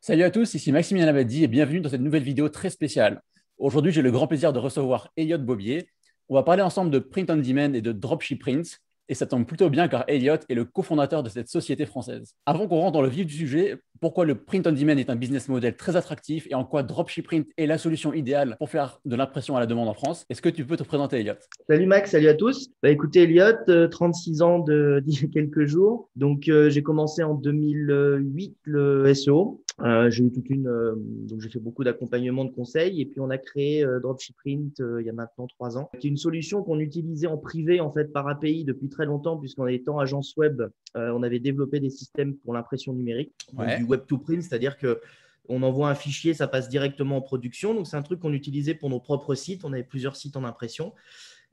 Salut à tous, ici Maximilien Labadie et bienvenue dans cette nouvelle vidéo très spéciale. Aujourd'hui, j'ai le grand plaisir de recevoir Elliot Bobier. On va parler ensemble de print on demand et de dropship print, et ça tombe plutôt bien car Elliot est le cofondateur de cette société française. Avant qu'on rentre dans le vif du sujet, pourquoi le print on demand est un business model très attractif et en quoi dropship print est la solution idéale pour faire de l'impression à la demande en France, est-ce que tu peux te présenter, Elliot? Salut Max, salut à tous. Écoutez Elliot, 36 ans d'il y a quelques jours. Donc j'ai commencé en 2008 le SEO. J'ai eu donc j'ai fait beaucoup d'accompagnement de conseils et puis on a créé Dropshiprint il y a maintenant 3 ans, qui est une solution qu'on utilisait en privé en fait par API depuis très longtemps puisqu'en étant agence web, on avait développé des systèmes pour l'impression numérique, donc du Ouais. web to print, c'est-à-dire que on envoie un fichier, ça passe directement en production. Donc c'est un truc qu'on utilisait pour nos propres sites. On avait plusieurs sites en impression.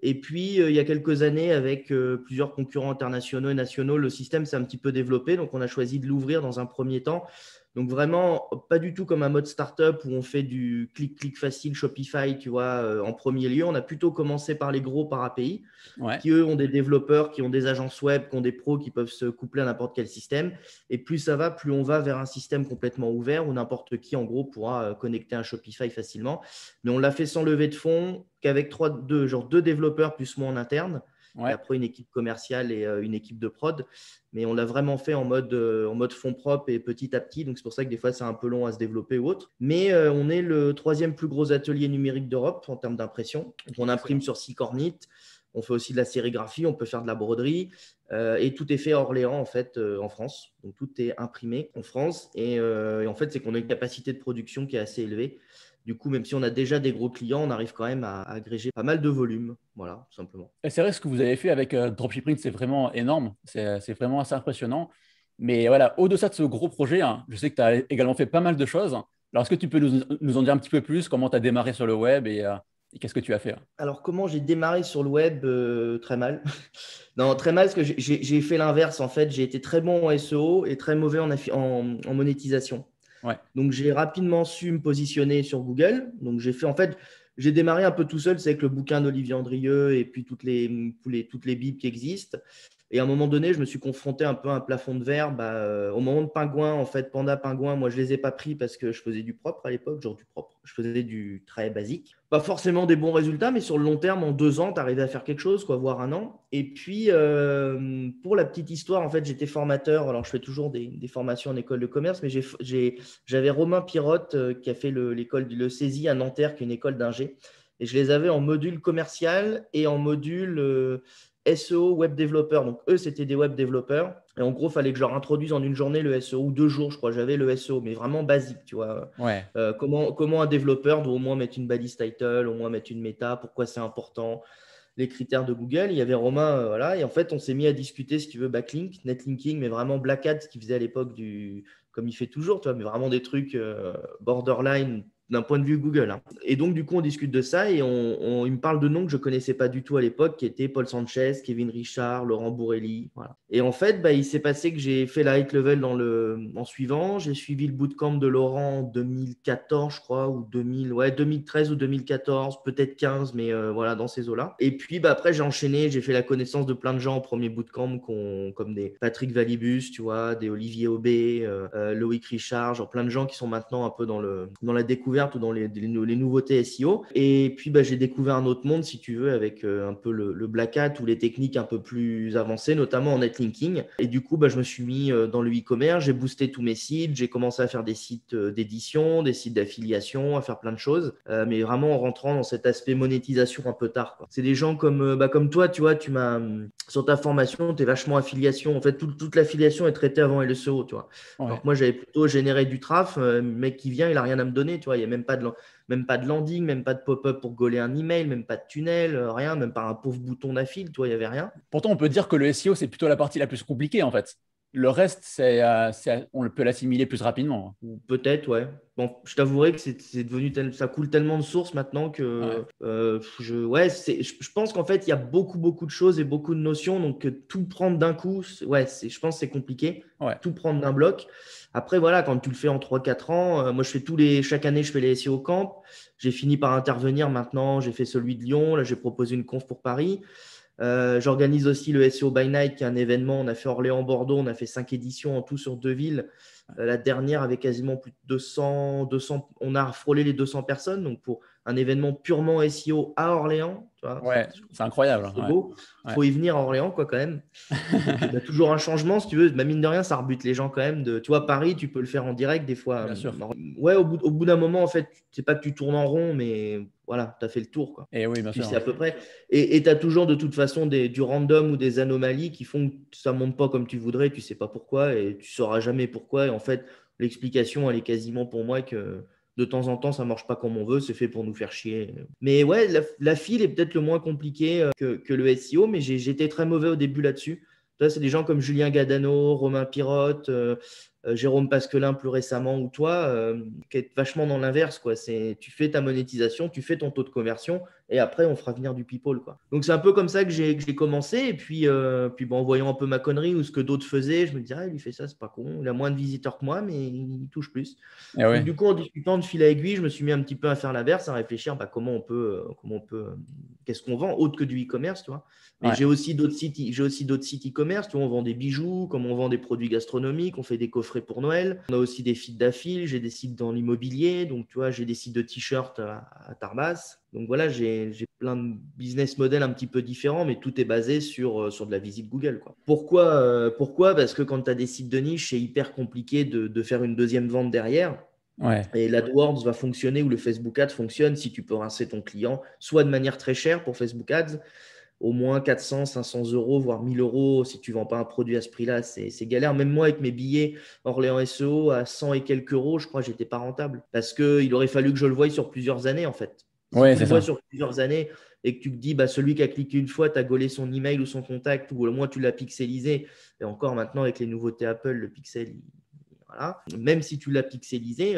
Et puis, il y a quelques années, avec plusieurs concurrents internationaux et nationaux, le système s'est un petit peu développé. Donc, on a choisi de l'ouvrir dans un premier temps. Donc, vraiment, pas du tout comme un mode startup où on fait du clic-clic facile Shopify, tu vois, en premier lieu. On a plutôt commencé par les gros par API, Ouais. qui eux ont des développeurs, qui ont des agences web, qui ont des pros qui peuvent se coupler à n'importe quel système. Et plus ça va, plus on va vers un système complètement ouvert où n'importe qui, en gros, pourra connecter un Shopify facilement. Mais on l'a fait sans lever de fonds, qu'avec deux développeurs plus moi en interne, et Ouais. après une équipe commerciale et une équipe de prod. Mais on l'a vraiment fait en mode fonds propres et petit à petit. Donc c'est pour ça que des fois c'est un peu long à se développer ou autre. Mais on est le troisième plus gros atelier numérique d'Europe en termes d'impression. Donc, on imprime Excellent. sur 6 cornets. On fait aussi de la sérigraphie, on peut faire de la broderie et tout est fait à Orléans en fait en France. Donc tout est imprimé en France et en fait c'est qu'on a une capacité de production qui est assez élevée. Du coup, même si on a déjà des gros clients, on arrive quand même à agréger pas mal de volume. Voilà, tout simplement. Et c'est vrai, ce que vous avez fait avec dropship print, c'est vraiment énorme. C'est vraiment assez impressionnant. Mais voilà, au-delà de ce gros projet, hein, je sais que tu as également fait pas mal de choses. Alors, est-ce que tu peux nous en dire un petit peu plus, comment tu as démarré sur le web et qu'est-ce que tu as fait? Alors, comment j'ai démarré sur le web? Très mal. Non, très mal parce que j'ai fait l'inverse en fait. J'ai été très bon en SEO et très mauvais en monétisation. Ouais. Donc, j'ai rapidement su me positionner sur Google. Donc, j'ai démarré un peu tout seul, c'est avec le bouquin d'Olivier Andrieux et puis toutes les bibles qui existent. Et à un moment donné, je me suis confronté un peu à un plafond de verre. Au moment de Pingouin, en fait, Panda, Pingouin, moi, je ne les ai pas pris parce que je faisais du propre à l'époque, genre du propre. Je faisais du très basique. Pas forcément des bons résultats, mais sur le long terme, en 2 ans, tu arrivais à faire quelque chose, quoi, voire un an. Et puis, pour la petite histoire, en fait, j'étais formateur. Alors, je fais toujours des formations en école de commerce, mais j'avais Romain Pirotte qui a fait le CESI à Nanterre, qui est une école d'ingé. Et je les avais en module commercial et en module SEO web développeur. Donc, eux, c'était des web développeurs. Et en gros, il fallait que je leur introduise en une journée le SEO ou 2 jours, je crois. J'avais le SEO, mais vraiment basique, tu vois. Ouais. Comment un développeur doit au moins mettre une balise title, au moins mettre une méta, pourquoi c'est important, les critères de Google. Il y avait Romain, voilà. Et en fait, on s'est mis à discuter, si tu veux, backlink, netlinking, mais vraiment Black Hat, ce qu'il faisait à l'époque comme il fait toujours, tu vois, mais vraiment des trucs borderline d'un point de vue Google, hein. Et donc, du coup, on discute de ça et il me parle de noms que je ne connaissais pas du tout à l'époque, qui étaient Paul Sanchez, Kevin Richard, Laurent Bourrelli. Voilà. Et en fait, il s'est passé que j'ai fait la high level en suivant. J'ai suivi le bootcamp de Laurent en 2014, je crois, ou 2013 ou 2014, peut-être 15, mais voilà, dans ces eaux-là. Et puis, après, j'ai enchaîné, j'ai fait la connaissance de plein de gens au premier bootcamp, comme des Patrick Valibus, tu vois, des Olivier Aubé, Loïc Richard, genre plein de gens qui sont maintenant un peu dans la découverte ou dans les nouveautés SEO. Et puis, j'ai découvert un autre monde, si tu veux, avec un peu le Black Hat ou les techniques un peu plus avancées, notamment en netlinking. Et du coup, je me suis mis dans le e-commerce, j'ai boosté tous mes sites, j'ai commencé à faire des sites d'édition, des sites d'affiliation, à faire plein de choses, mais vraiment en rentrant dans cet aspect monétisation un peu tard, quoi. C'est des gens comme toi, tu vois, sur ta formation, tu es vachement affiliation. En fait, toute l'affiliation est traitée avant LSEO, tu vois. Alors Ouais. que moi, j'avais plutôt généré du traf. Le mec qui vient, il n'a rien à me donner. Tu vois, il n'y a même pas de landing, même pas de pop-up pour gauler un email, même pas de tunnel, rien, même pas un pauvre bouton d'affil. Tu vois, il n'y avait rien. Pourtant, on peut dire que le SEO, c'est plutôt la partie la plus compliquée, en fait. Le reste, on peut l'assimiler plus rapidement. Ou peut-être, ouais. Bon, je t'avouerai que c'est devenu ça coule tellement de sources maintenant que Ouais. je pense qu'en fait, il y a beaucoup, beaucoup de choses et beaucoup de notions. Donc, tout prendre d'un coup, je pense que c'est compliqué. Ouais. Tout prendre d'un bloc. Après, voilà, quand tu le fais en 3 4 ans, moi, chaque année, je fais les SEO Camp. J'ai fini par intervenir maintenant. J'ai fait celui de Lyon. Là, j'ai proposé une conf pour Paris. J'organise aussi le SEO by Night, qui est un événement. On a fait Orléans-Bordeaux. On a fait 5 éditions en tout sur 2 villes. La dernière avait quasiment plus de 200, on a frôlé les 200 personnes. Donc, pour un événement purement SEO à Orléans, tu vois, Ouais, c'est incroyable. c'est Ouais. beau. Il Ouais. faut y venir à Orléans, quoi, quand même. Et puis, bah, toujours un changement, si tu veux. Bah, mine de rien, ça rebute les gens quand même. Tu vois, Paris, tu peux le faire en direct des fois. Bien sûr. Ouais, au bout d'un moment, en fait, c'est pas que tu tournes en rond, mais voilà, tu as fait le tour, quoi. Et oui, bien Tu sûr. sais à peu près. Et tu as toujours de toute façon du random ou des anomalies qui font que ça ne monte pas comme tu voudrais, tu ne sais pas pourquoi et tu ne sauras jamais pourquoi. Et en fait, l'explication, elle est quasiment pour moi que de temps en temps, ça ne marche pas comme on veut, c'est fait pour nous faire chier. Mais ouais, la file est peut-être le moins compliqué que le SEO, mais j'étais très mauvais au début là-dessus. Là, c'est des gens comme Julien Gadano, Romain Pirotte, Jérôme Pasquelin plus récemment ou toi, qui est vachement dans l'inverse, quoi. Tu fais ta monétisation, tu fais ton taux de conversion et après on fera venir du people, quoi. Donc c'est un peu comme ça que j'ai commencé et puis bon, en voyant un peu ma connerie ou ce que d'autres faisaient, je me disais, ah, il fait ça, c'est pas con. Il a moins de visiteurs que moi, mais il touche plus. Et Donc ouais. du coup, en discutant de fil à aiguille, je me suis mis un petit peu à faire l'inverse, à réfléchir comment on peut, qu'est-ce qu'on vend autre que du e-commerce, tu vois. Mais Ouais. j'ai aussi d'autres sites e-commerce. Tu vois, on vend des bijoux, comme on vend des produits gastronomiques, on fait des coffrets pour Noël. On a aussi des feeds d'affil, j'ai des sites dans l'immobilier. Donc, tu vois, j'ai des sites de t-shirts à Tarbes. Donc, voilà, j'ai plein de business models un petit peu différents, mais tout est basé sur de la visite Google, quoi. Pourquoi? Parce que quand tu as des sites de niche, c'est hyper compliqué de faire une deuxième vente derrière. Ouais. Et l'AdWords va fonctionner ou le Facebook Ads fonctionne si tu peux rincer ton client, soit de manière très chère pour Facebook Ads, au moins 400, 500 euros, voire 1000 euros. Si tu ne vends pas un produit à ce prix-là, c'est galère. Même moi, avec mes billets Orléans SEO à 100 et quelques euros, je crois que je n'étais pas rentable. Parce qu'il aurait fallu que je le voie sur plusieurs années, en fait. Si Ouais, tu c'est le vois ça. sur plusieurs années et que tu te dis, bah, celui qui a cliqué une fois, tu as gaulé son email ou son contact, ou au moins tu l'as pixelisé. Et encore maintenant, avec les nouveautés Apple, le pixel, voilà. Même si tu l'as pixelisé,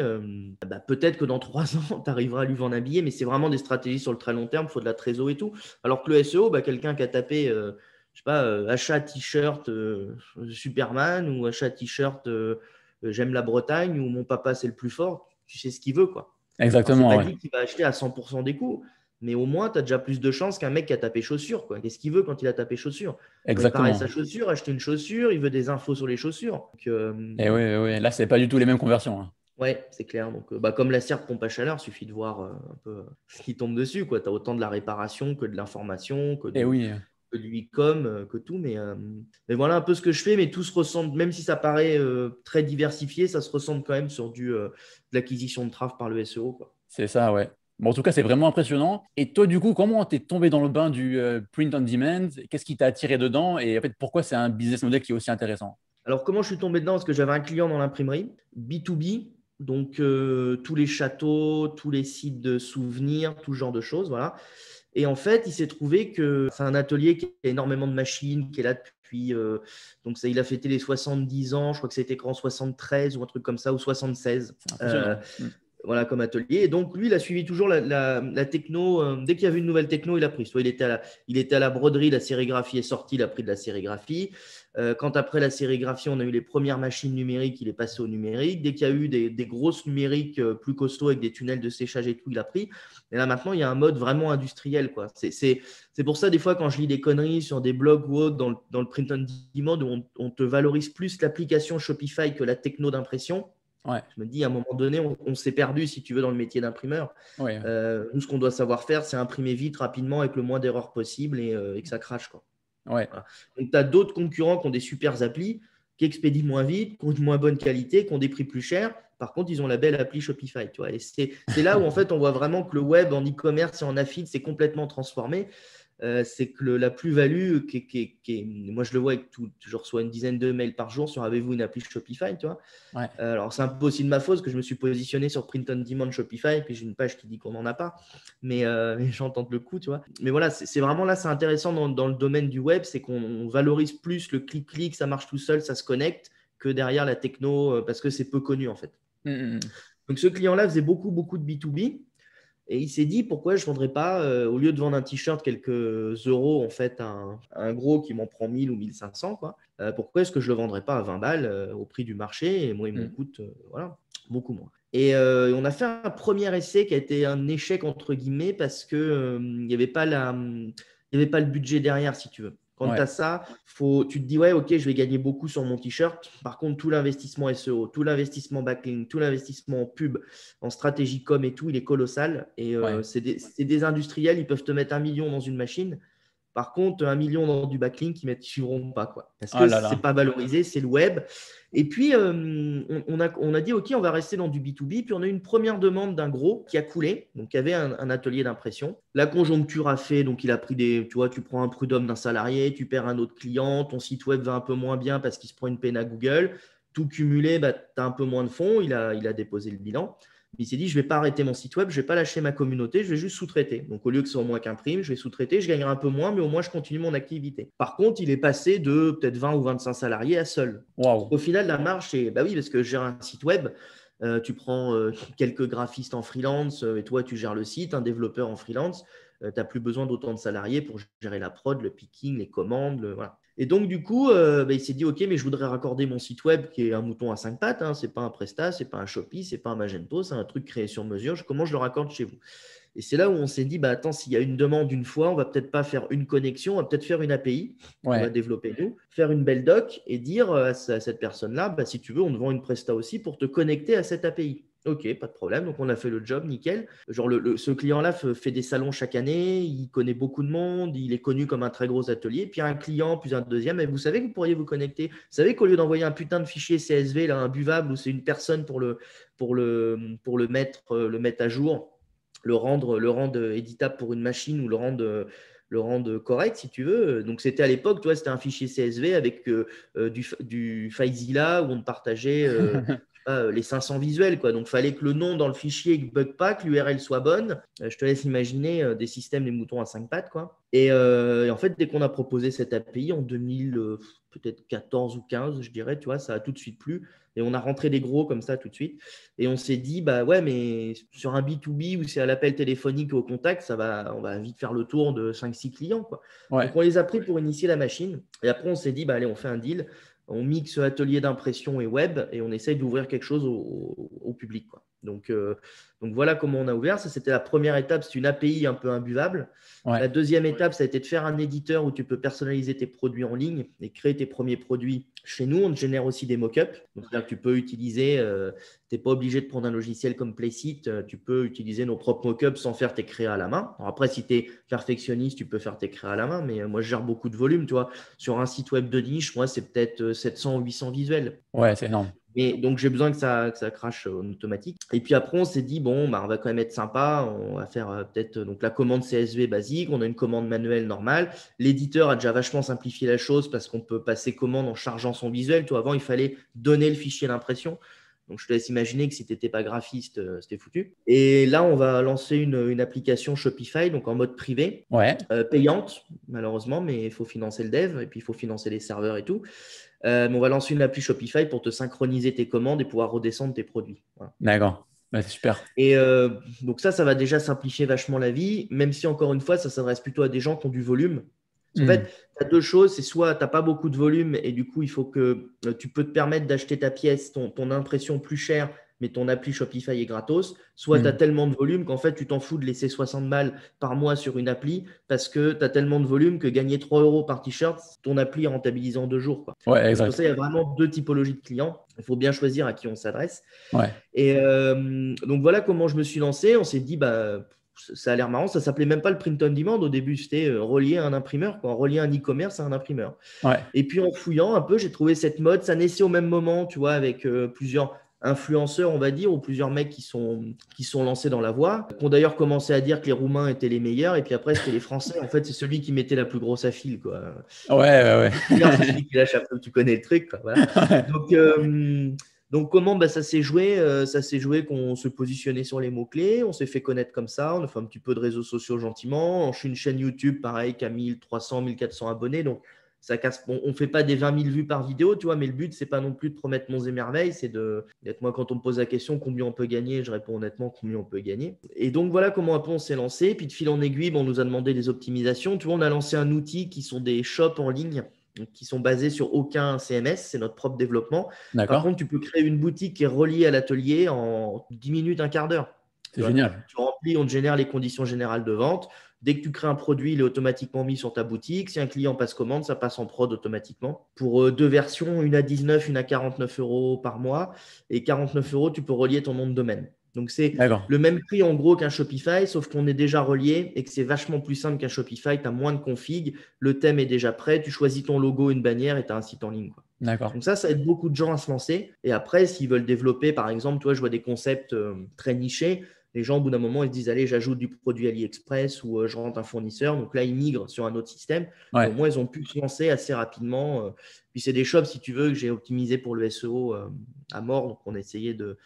bah, peut-être que dans 3 ans, tu arriveras à lui vendre un billet, mais c'est vraiment des stratégies sur le très long terme, il faut de la trésor et tout. Alors que le SEO, bah, quelqu'un qui a tapé, je sais pas, achat t-shirt Superman ou achat t-shirt j'aime la Bretagne ou mon papa c'est le plus fort, tu sais ce qu'il veut, quoi. Alors, c'est Exactement, pas ouais. dit qu'il va acheter à 100% des coûts, mais au moins, tu as déjà plus de chances qu'un mec qui a tapé chaussures, quoi. Qu'est-ce qu'il veut quand il a tapé chaussures? Réparer sa Exactement. chaussure, acheter une chaussure, il veut des infos sur les chaussures. Donc, Et oui, oui, oui. Là, c'est pas du tout les mêmes conversions, hein. ouais, c'est clair. Donc, bah, comme la serre pompe à chaleur, il suffit de voir un peu ce qui tombe dessus, quoi. Tu as autant de la réparation que de l'information, Et oui. que du e-com, que tout. Mais voilà un peu ce que je fais, mais tout se ressemble, même si ça paraît très diversifié, ça se ressemble quand même sur de l'acquisition de traffic par le SEO, quoi. C'est ça, ouais. Bon, en tout cas, c'est vraiment impressionnant. Et toi, du coup, comment t'es tombé dans le bain du print on demand? Qu'est-ce qui t'a attiré dedans? Et en fait, pourquoi c'est un business model qui est aussi intéressant? Alors, comment je suis tombé dedans? Parce que j'avais un client dans l'imprimerie, B2B, donc tous les châteaux, tous les sites de souvenirs, tout ce genre de choses, voilà. Et en fait, il s'est trouvé que c'est un atelier qui a énormément de machines, qui est là depuis. Donc, ça, il a fêté les 70 ans, je crois que c'était en 73 ou un truc comme ça, ou 76. C'est impressionnant. Voilà, comme atelier. Et donc, lui, il a suivi toujours la techno. Dès qu'il y avait une nouvelle techno, il a pris. Soit il était à la broderie, la sérigraphie est sortie, il a pris de la sérigraphie. Quand après la sérigraphie, on a eu les premières machines numériques, il est passé au numérique. Dès qu'il y a eu des grosses numériques plus costauds avec des tunnels de séchage et tout, il a pris. Et là, maintenant, il y a un mode vraiment industriel, quoi. C'est pour ça, des fois, quand je lis des conneries sur des blogs ou autres dans le print on demand, où on te valorise plus l'application Shopify que la techno d'impression. Ouais, Je me dis, à un moment donné, on s'est perdu, si tu veux, dans le métier d'imprimeur. ouais, Nous, ce qu'on doit savoir faire, c'est imprimer vite, rapidement, avec le moins d'erreurs possible et que ça crache, quoi. ouais, Voilà. Donc, tu as d'autres concurrents qui ont des super applis, qui expédient moins vite, qui ont une moins bonne qualité, qui ont des prix plus chers. Par contre, ils ont la belle appli Shopify. Tu vois. Et c'est là où, en fait, on voit vraiment que le web en e-commerce et en affiliate s'est complètement transformé. C'est que la plus-value, moi je le vois avec tout, je reçois une dizaine de mails par jour sur avez-vous une appli Shopify, tu vois. ouais. Alors c'est un peu aussi de ma faute parce que je me suis positionné sur Print on Demand Shopify et puis j'ai une page qui dit qu'on n'en a pas, mais j'en tente le coup, tu vois. Mais voilà, c'est vraiment là, c'est intéressant dans le domaine du web, c'est qu'on valorise plus le clic-clic, ça marche tout seul, ça se connecte, que derrière la techno parce que c'est peu connu en fait. Mm. Donc ce client-là faisait beaucoup, beaucoup de B2B. Et il s'est dit pourquoi je ne vendrais pas, au lieu de vendre un t-shirt quelques euros, en fait, un gros qui m'en prend 1000 ou 1500, quoi, pourquoi est-ce que je ne le vendrais pas à 20 balles au prix du marché? Et moi, il m'en Mm. coûte voilà, beaucoup moins. Et on a fait un premier essai qui a été un échec, entre guillemets, parce qu'il n'y avait pas le budget derrière, si tu veux. Quand tu as ça, tu te dis, ouais, ok, je vais gagner beaucoup sur mon t-shirt. Par contre, tout l'investissement SEO, tout l'investissement backlink, tout l'investissement en pub, en stratégie com et tout, il est colossal. Et c'est des industriels, ils peuvent te mettre 1 million dans une machine. Par contre, 1 million dans du backlink, ils ne suivront pas, quoi. Parce que ce n'est pas valorisé, c'est le web. Et puis, on a dit, OK, on va rester dans du B2B. Puis, on a eu une première demande d'un gros qui a coulé, donc qui avait un atelier d'impression. La conjoncture a fait, donc il a pris tu vois, tu prends un prud'homme d'un salarié, tu perds un autre client, ton site web va un peu moins bien parce qu'il se prend une peine à Google. Tout cumulé, tu as un peu moins de fonds. Il a déposé le bilan. Il s'est dit, je ne vais pas arrêter mon site web, je ne vais pas lâcher ma communauté, je vais juste sous-traiter. Donc, au lieu que ce soit moi qui imprime, je vais sous-traiter, je gagnerai un peu moins, mais au moins, je continue mon activité. Par contre, il est passé de peut-être 20 ou 25 salariés à seul. Wow. Au final, la marge, c'est oui, parce que je gère un site web, tu prends quelques graphistes en freelance et toi, tu gères le site, un développeur en freelance. Tu n'as plus besoin d'autant de salariés pour gérer la prod, le picking, les commandes. Voilà. Et donc, du coup, il s'est dit, OK, mais je voudrais raccorder mon site web qui est un mouton à 5 pattes. Ce n'est pas un Presta, ce n'est pas un Shopee, ce n'est pas un Magento, c'est un truc créé sur mesure. Comment je le raccorde chez vous? Et c'est là où on s'est dit, attends, s'il y a une demande une fois, on va peut-être pas faire une connexion, on va peut-être faire une API, on va développer nous, faire une belle doc et dire à cette personne-là, si tu veux, on te vend une Presta aussi pour te connecter à cette API. Ok, pas de problème. Donc, on a fait le job, nickel. Genre, ce client-là fait des salons chaque année, il connaît beaucoup de monde, il est connu comme un très gros atelier. Puis, un client, puis un deuxième. Et vous savez que vous pourriez vous connecter. Vous savez qu'au lieu d'envoyer un putain de fichier CSV, là, imbuvable, où c'est une personne pour le mettre à jour, le rendre éditable pour une machine ou le rendre correct, si tu veux. Donc, c'était à l'époque, toi, c'était un fichier CSV avec du FileZilla où on partageait les 500 visuels, quoi. Donc, il fallait que le nom dans le fichier ne bug pas, que l'URL soit bonne. Je te laisse imaginer des systèmes, des moutons à 5 pattes, quoi. Et en fait, dès qu'on a proposé cette API en 2000, peut-être 14 ou 15, je dirais, tu vois, ça a tout de suite plu. Et on a rentré des gros comme ça tout de suite. Et on s'est dit, ouais, mais sur un B2B où c'est à l'appel téléphonique ou au contact, on va vite faire le tour de 5-6 clients, quoi. Donc, on les a pris pour initier la machine. Et après, on s'est dit, allez, on fait un deal. On mixe atelier d'impression et web et on essaye d'ouvrir quelque chose au public, quoi. Donc, voilà comment on a ouvert. Ça, c'était la première étape. C'est une API un peu imbuvable. La deuxième étape, ça a été de faire un éditeur où tu peux personnaliser tes produits en ligne et créer tes premiers produits. Chez nous, on génère aussi des mock-ups. Donc, là, tu peux utiliser, tu n'es pas obligé de prendre un logiciel comme Playseat. Tu peux utiliser nos propres mock-ups sans faire tes créas à la main. Alors après, si tu es perfectionniste, tu peux faire tes créas à la main. Mais moi, je gère beaucoup de volume. Tu vois. Sur un site web de niche, moi, c'est peut-être 700 ou 800 visuels. Ouais, c'est énorme. Et donc, j'ai besoin que ça crache en automatique. Et puis après, on s'est dit, on va quand même être sympa. On va faire peut-être donc la commande CSV basique. On a une commande manuelle normale. L'éditeur a déjà vachement simplifié la chose parce qu'on peut passer commande en chargeant son visuel. Toi, avant, il fallait donner le fichier d'impression. Donc, je te laisse imaginer que si tu n'étais pas graphiste, c'était foutu. Et là, on va lancer une application Shopify, donc en mode privé, payante, malheureusement, mais il faut financer le dev et puis il faut financer les serveurs et tout. Mais on va lancer une appli Shopify pour te synchroniser tes commandes et pouvoir redescendre tes produits. Voilà. D'accord. C'est super. Et donc ça va déjà simplifier vachement la vie, même si encore une fois, ça s'adresse plutôt à des gens qui ont du volume. En fait, tu as deux choses. C'est soit tu n'as pas beaucoup de volume et du coup, il faut que tu peux te permettre d'acheter ta pièce, ton impression plus chère, mais ton appli Shopify est gratos. Soit tu as tellement de volume qu'en fait, tu t'en fous de laisser 60 balles par mois sur une appli parce que tu as tellement de volume que gagner 3 € par t-shirt, ton appli est rentabilisé en 2 jours, quoi. Ouais, exact. Pour ça, il y a vraiment deux typologies de clients. Il faut bien choisir à qui on s'adresse. Ouais. Et donc, voilà comment je me suis lancé. On s'est dit, ça a l'air marrant. Ça ne s'appelait même pas le print on demand. Au début, c'était relier un imprimeur, quoi, relier un e-commerce à un imprimeur. Ouais. Et puis, en fouillant un peu, j'ai trouvé cette mode. Ça naissait au même moment, tu vois, avec plusieurs influenceurs, on va dire, ou plusieurs mecs qui sont lancés dans la voie, qui ont d'ailleurs commencé à dire que les Roumains étaient les meilleurs. Et puis après, c'était les Français. En fait, c'est celui qui mettait la plus grosse affile, quoi. Ouais. C'est celui qui lâche un peu, tu connais le truc, quoi. Voilà. Donc, comment ça s'est joué? Ça s'est joué qu'on se positionnait sur les mots-clés, on s'est fait connaître comme ça, on a fait un petit peu de réseaux sociaux gentiment. Je suis une chaîne YouTube, pareil, qui a 1300, 1400 abonnés. Donc, ça casse. Bon, on ne fait pas des 20 000 vues par vidéo, tu vois, mais le but, ce n'est pas non plus de promettre monts et merveilles, c'est d'être moi, quand on me pose la question combien on peut gagner, je réponds honnêtement combien on peut gagner. Et donc, voilà comment un peu on s'est lancé. Puis, de fil en aiguille, on nous a demandé des optimisations. Tu vois, on a lancé un outil qui sont des shops en ligne, qui sont basés sur aucun CMS, c'est notre propre développement. Par contre, tu peux créer une boutique qui est reliée à l'atelier en 10 minutes, un quart d'heure. C'est génial. Tu remplis, on te génère les conditions générales de vente. Dès que tu crées un produit, il est automatiquement mis sur ta boutique. Si un client passe commande, ça passe en prod automatiquement. Pour deux versions, une à 19, une à 49 euros par mois. Et 49 euros, tu peux relier ton nom de domaine. Donc, c'est D'accord. le même prix en gros qu'un Shopify, sauf qu'on est déjà relié et que c'est vachement plus simple qu'un Shopify. Tu as moins de config, le thème est déjà prêt, tu choisis ton logo, une bannière et tu as un site en ligne, quoi. D'accord. Donc ça aide beaucoup de gens à se lancer. Et après, s'ils veulent développer, par exemple, toi, je vois des concepts très nichés. Les gens, au bout d'un moment, ils se disent, allez, j'ajoute du produit AliExpress ou je rentre un fournisseur. Donc là, ils migrent sur un autre système. Et Ouais. au moins, ils ont pu se lancer assez rapidement. Puis c'est des shops, si tu veux, que j'ai optimisé pour le SEO à mort. Donc on a essayé de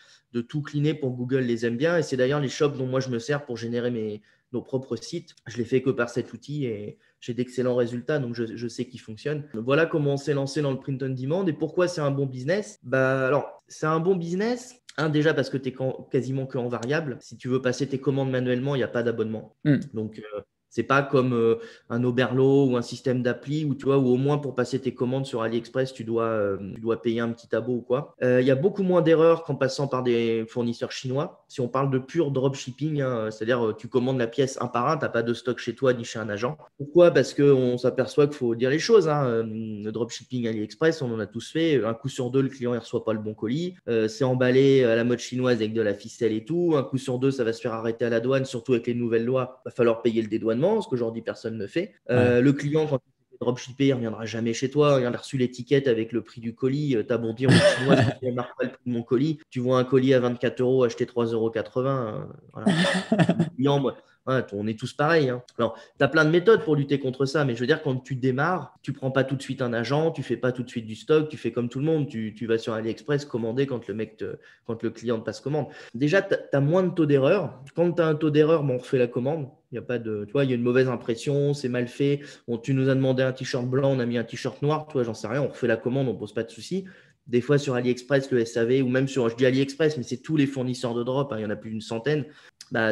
tout cleaner pour que Google les aime bien. Et c'est d'ailleurs les shops dont moi, je me sers pour générer nos propres sites. Je l'ai fait que par cet outil et j'ai d'excellents résultats, donc je sais qu'il fonctionne. Voilà comment on s'est lancé dans le print on demand et pourquoi c'est un bon business. Alors, c'est un bon business. Déjà parce que tu es quasiment que en variable. Si tu veux passer tes commandes manuellement, il n'y a pas d'abonnement. Donc, c'est pas comme un Oberlo ou un système d'appli où tu vois, où au moins pour passer tes commandes sur AliExpress, tu dois payer un petit abo ou quoi. Il y a beaucoup moins d'erreurs qu'en passant par des fournisseurs chinois. Si on parle de pur dropshipping, c'est-à-dire tu commandes la pièce un par un, tu n'as pas de stock chez toi ni chez un agent. Pourquoi? Parce qu'on s'aperçoit qu'il faut dire les choses. Le dropshipping AliExpress, on en a tous fait. Un coup sur deux, le client ne reçoit pas le bon colis. C'est emballé à la mode chinoise avec de la ficelle et tout. Un coup sur deux, ça va se faire arrêter à la douane, surtout avec les nouvelles lois. Il va falloir payer le dédouanement, ce qu'aujourd'hui personne ne fait. Ouais. Le client, quand il fait dropshipper, il ne reviendra jamais chez toi. Il a reçu l'étiquette avec le prix du colis. Tu as beau dire aux Chinois, si ne marque pas le prix de mon colis, tu vois un colis à 24 euros, acheté 3,80 €. Voilà. Le client, moi, ouais, on est tous pareils. Alors, tu as plein de méthodes pour lutter contre ça, mais je veux dire, quand tu démarres, tu ne prends pas tout de suite un agent, tu ne fais pas tout de suite du stock, tu fais comme tout le monde. Tu vas sur AliExpress commander quand le client te passe commande. Déjà, tu as moins de taux d'erreur. Quand tu as un taux d'erreur, on refait la commande. Il y a pas de, tu vois, il y a une mauvaise impression, c'est mal fait. Tu nous as demandé un t-shirt blanc, on a mis un t-shirt noir. Toi, j'en sais rien, on refait la commande, on ne pose pas de soucis. Des fois, sur AliExpress, le SAV, ou même sur, je dis AliExpress, mais c'est tous les fournisseurs de drop, il y en a plus d'une centaine.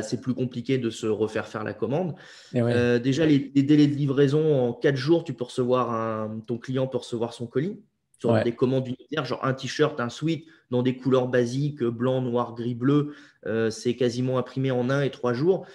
C'est plus compliqué de se refaire faire la commande. Ouais. Déjà, les délais de livraison, en 4 jours, ton client peut recevoir son colis sur Ouais. des commandes unitaires, genre un t-shirt, un sweat dans des couleurs basiques, blanc, noir, gris, bleu. C'est quasiment imprimé en 1 et 3 jours.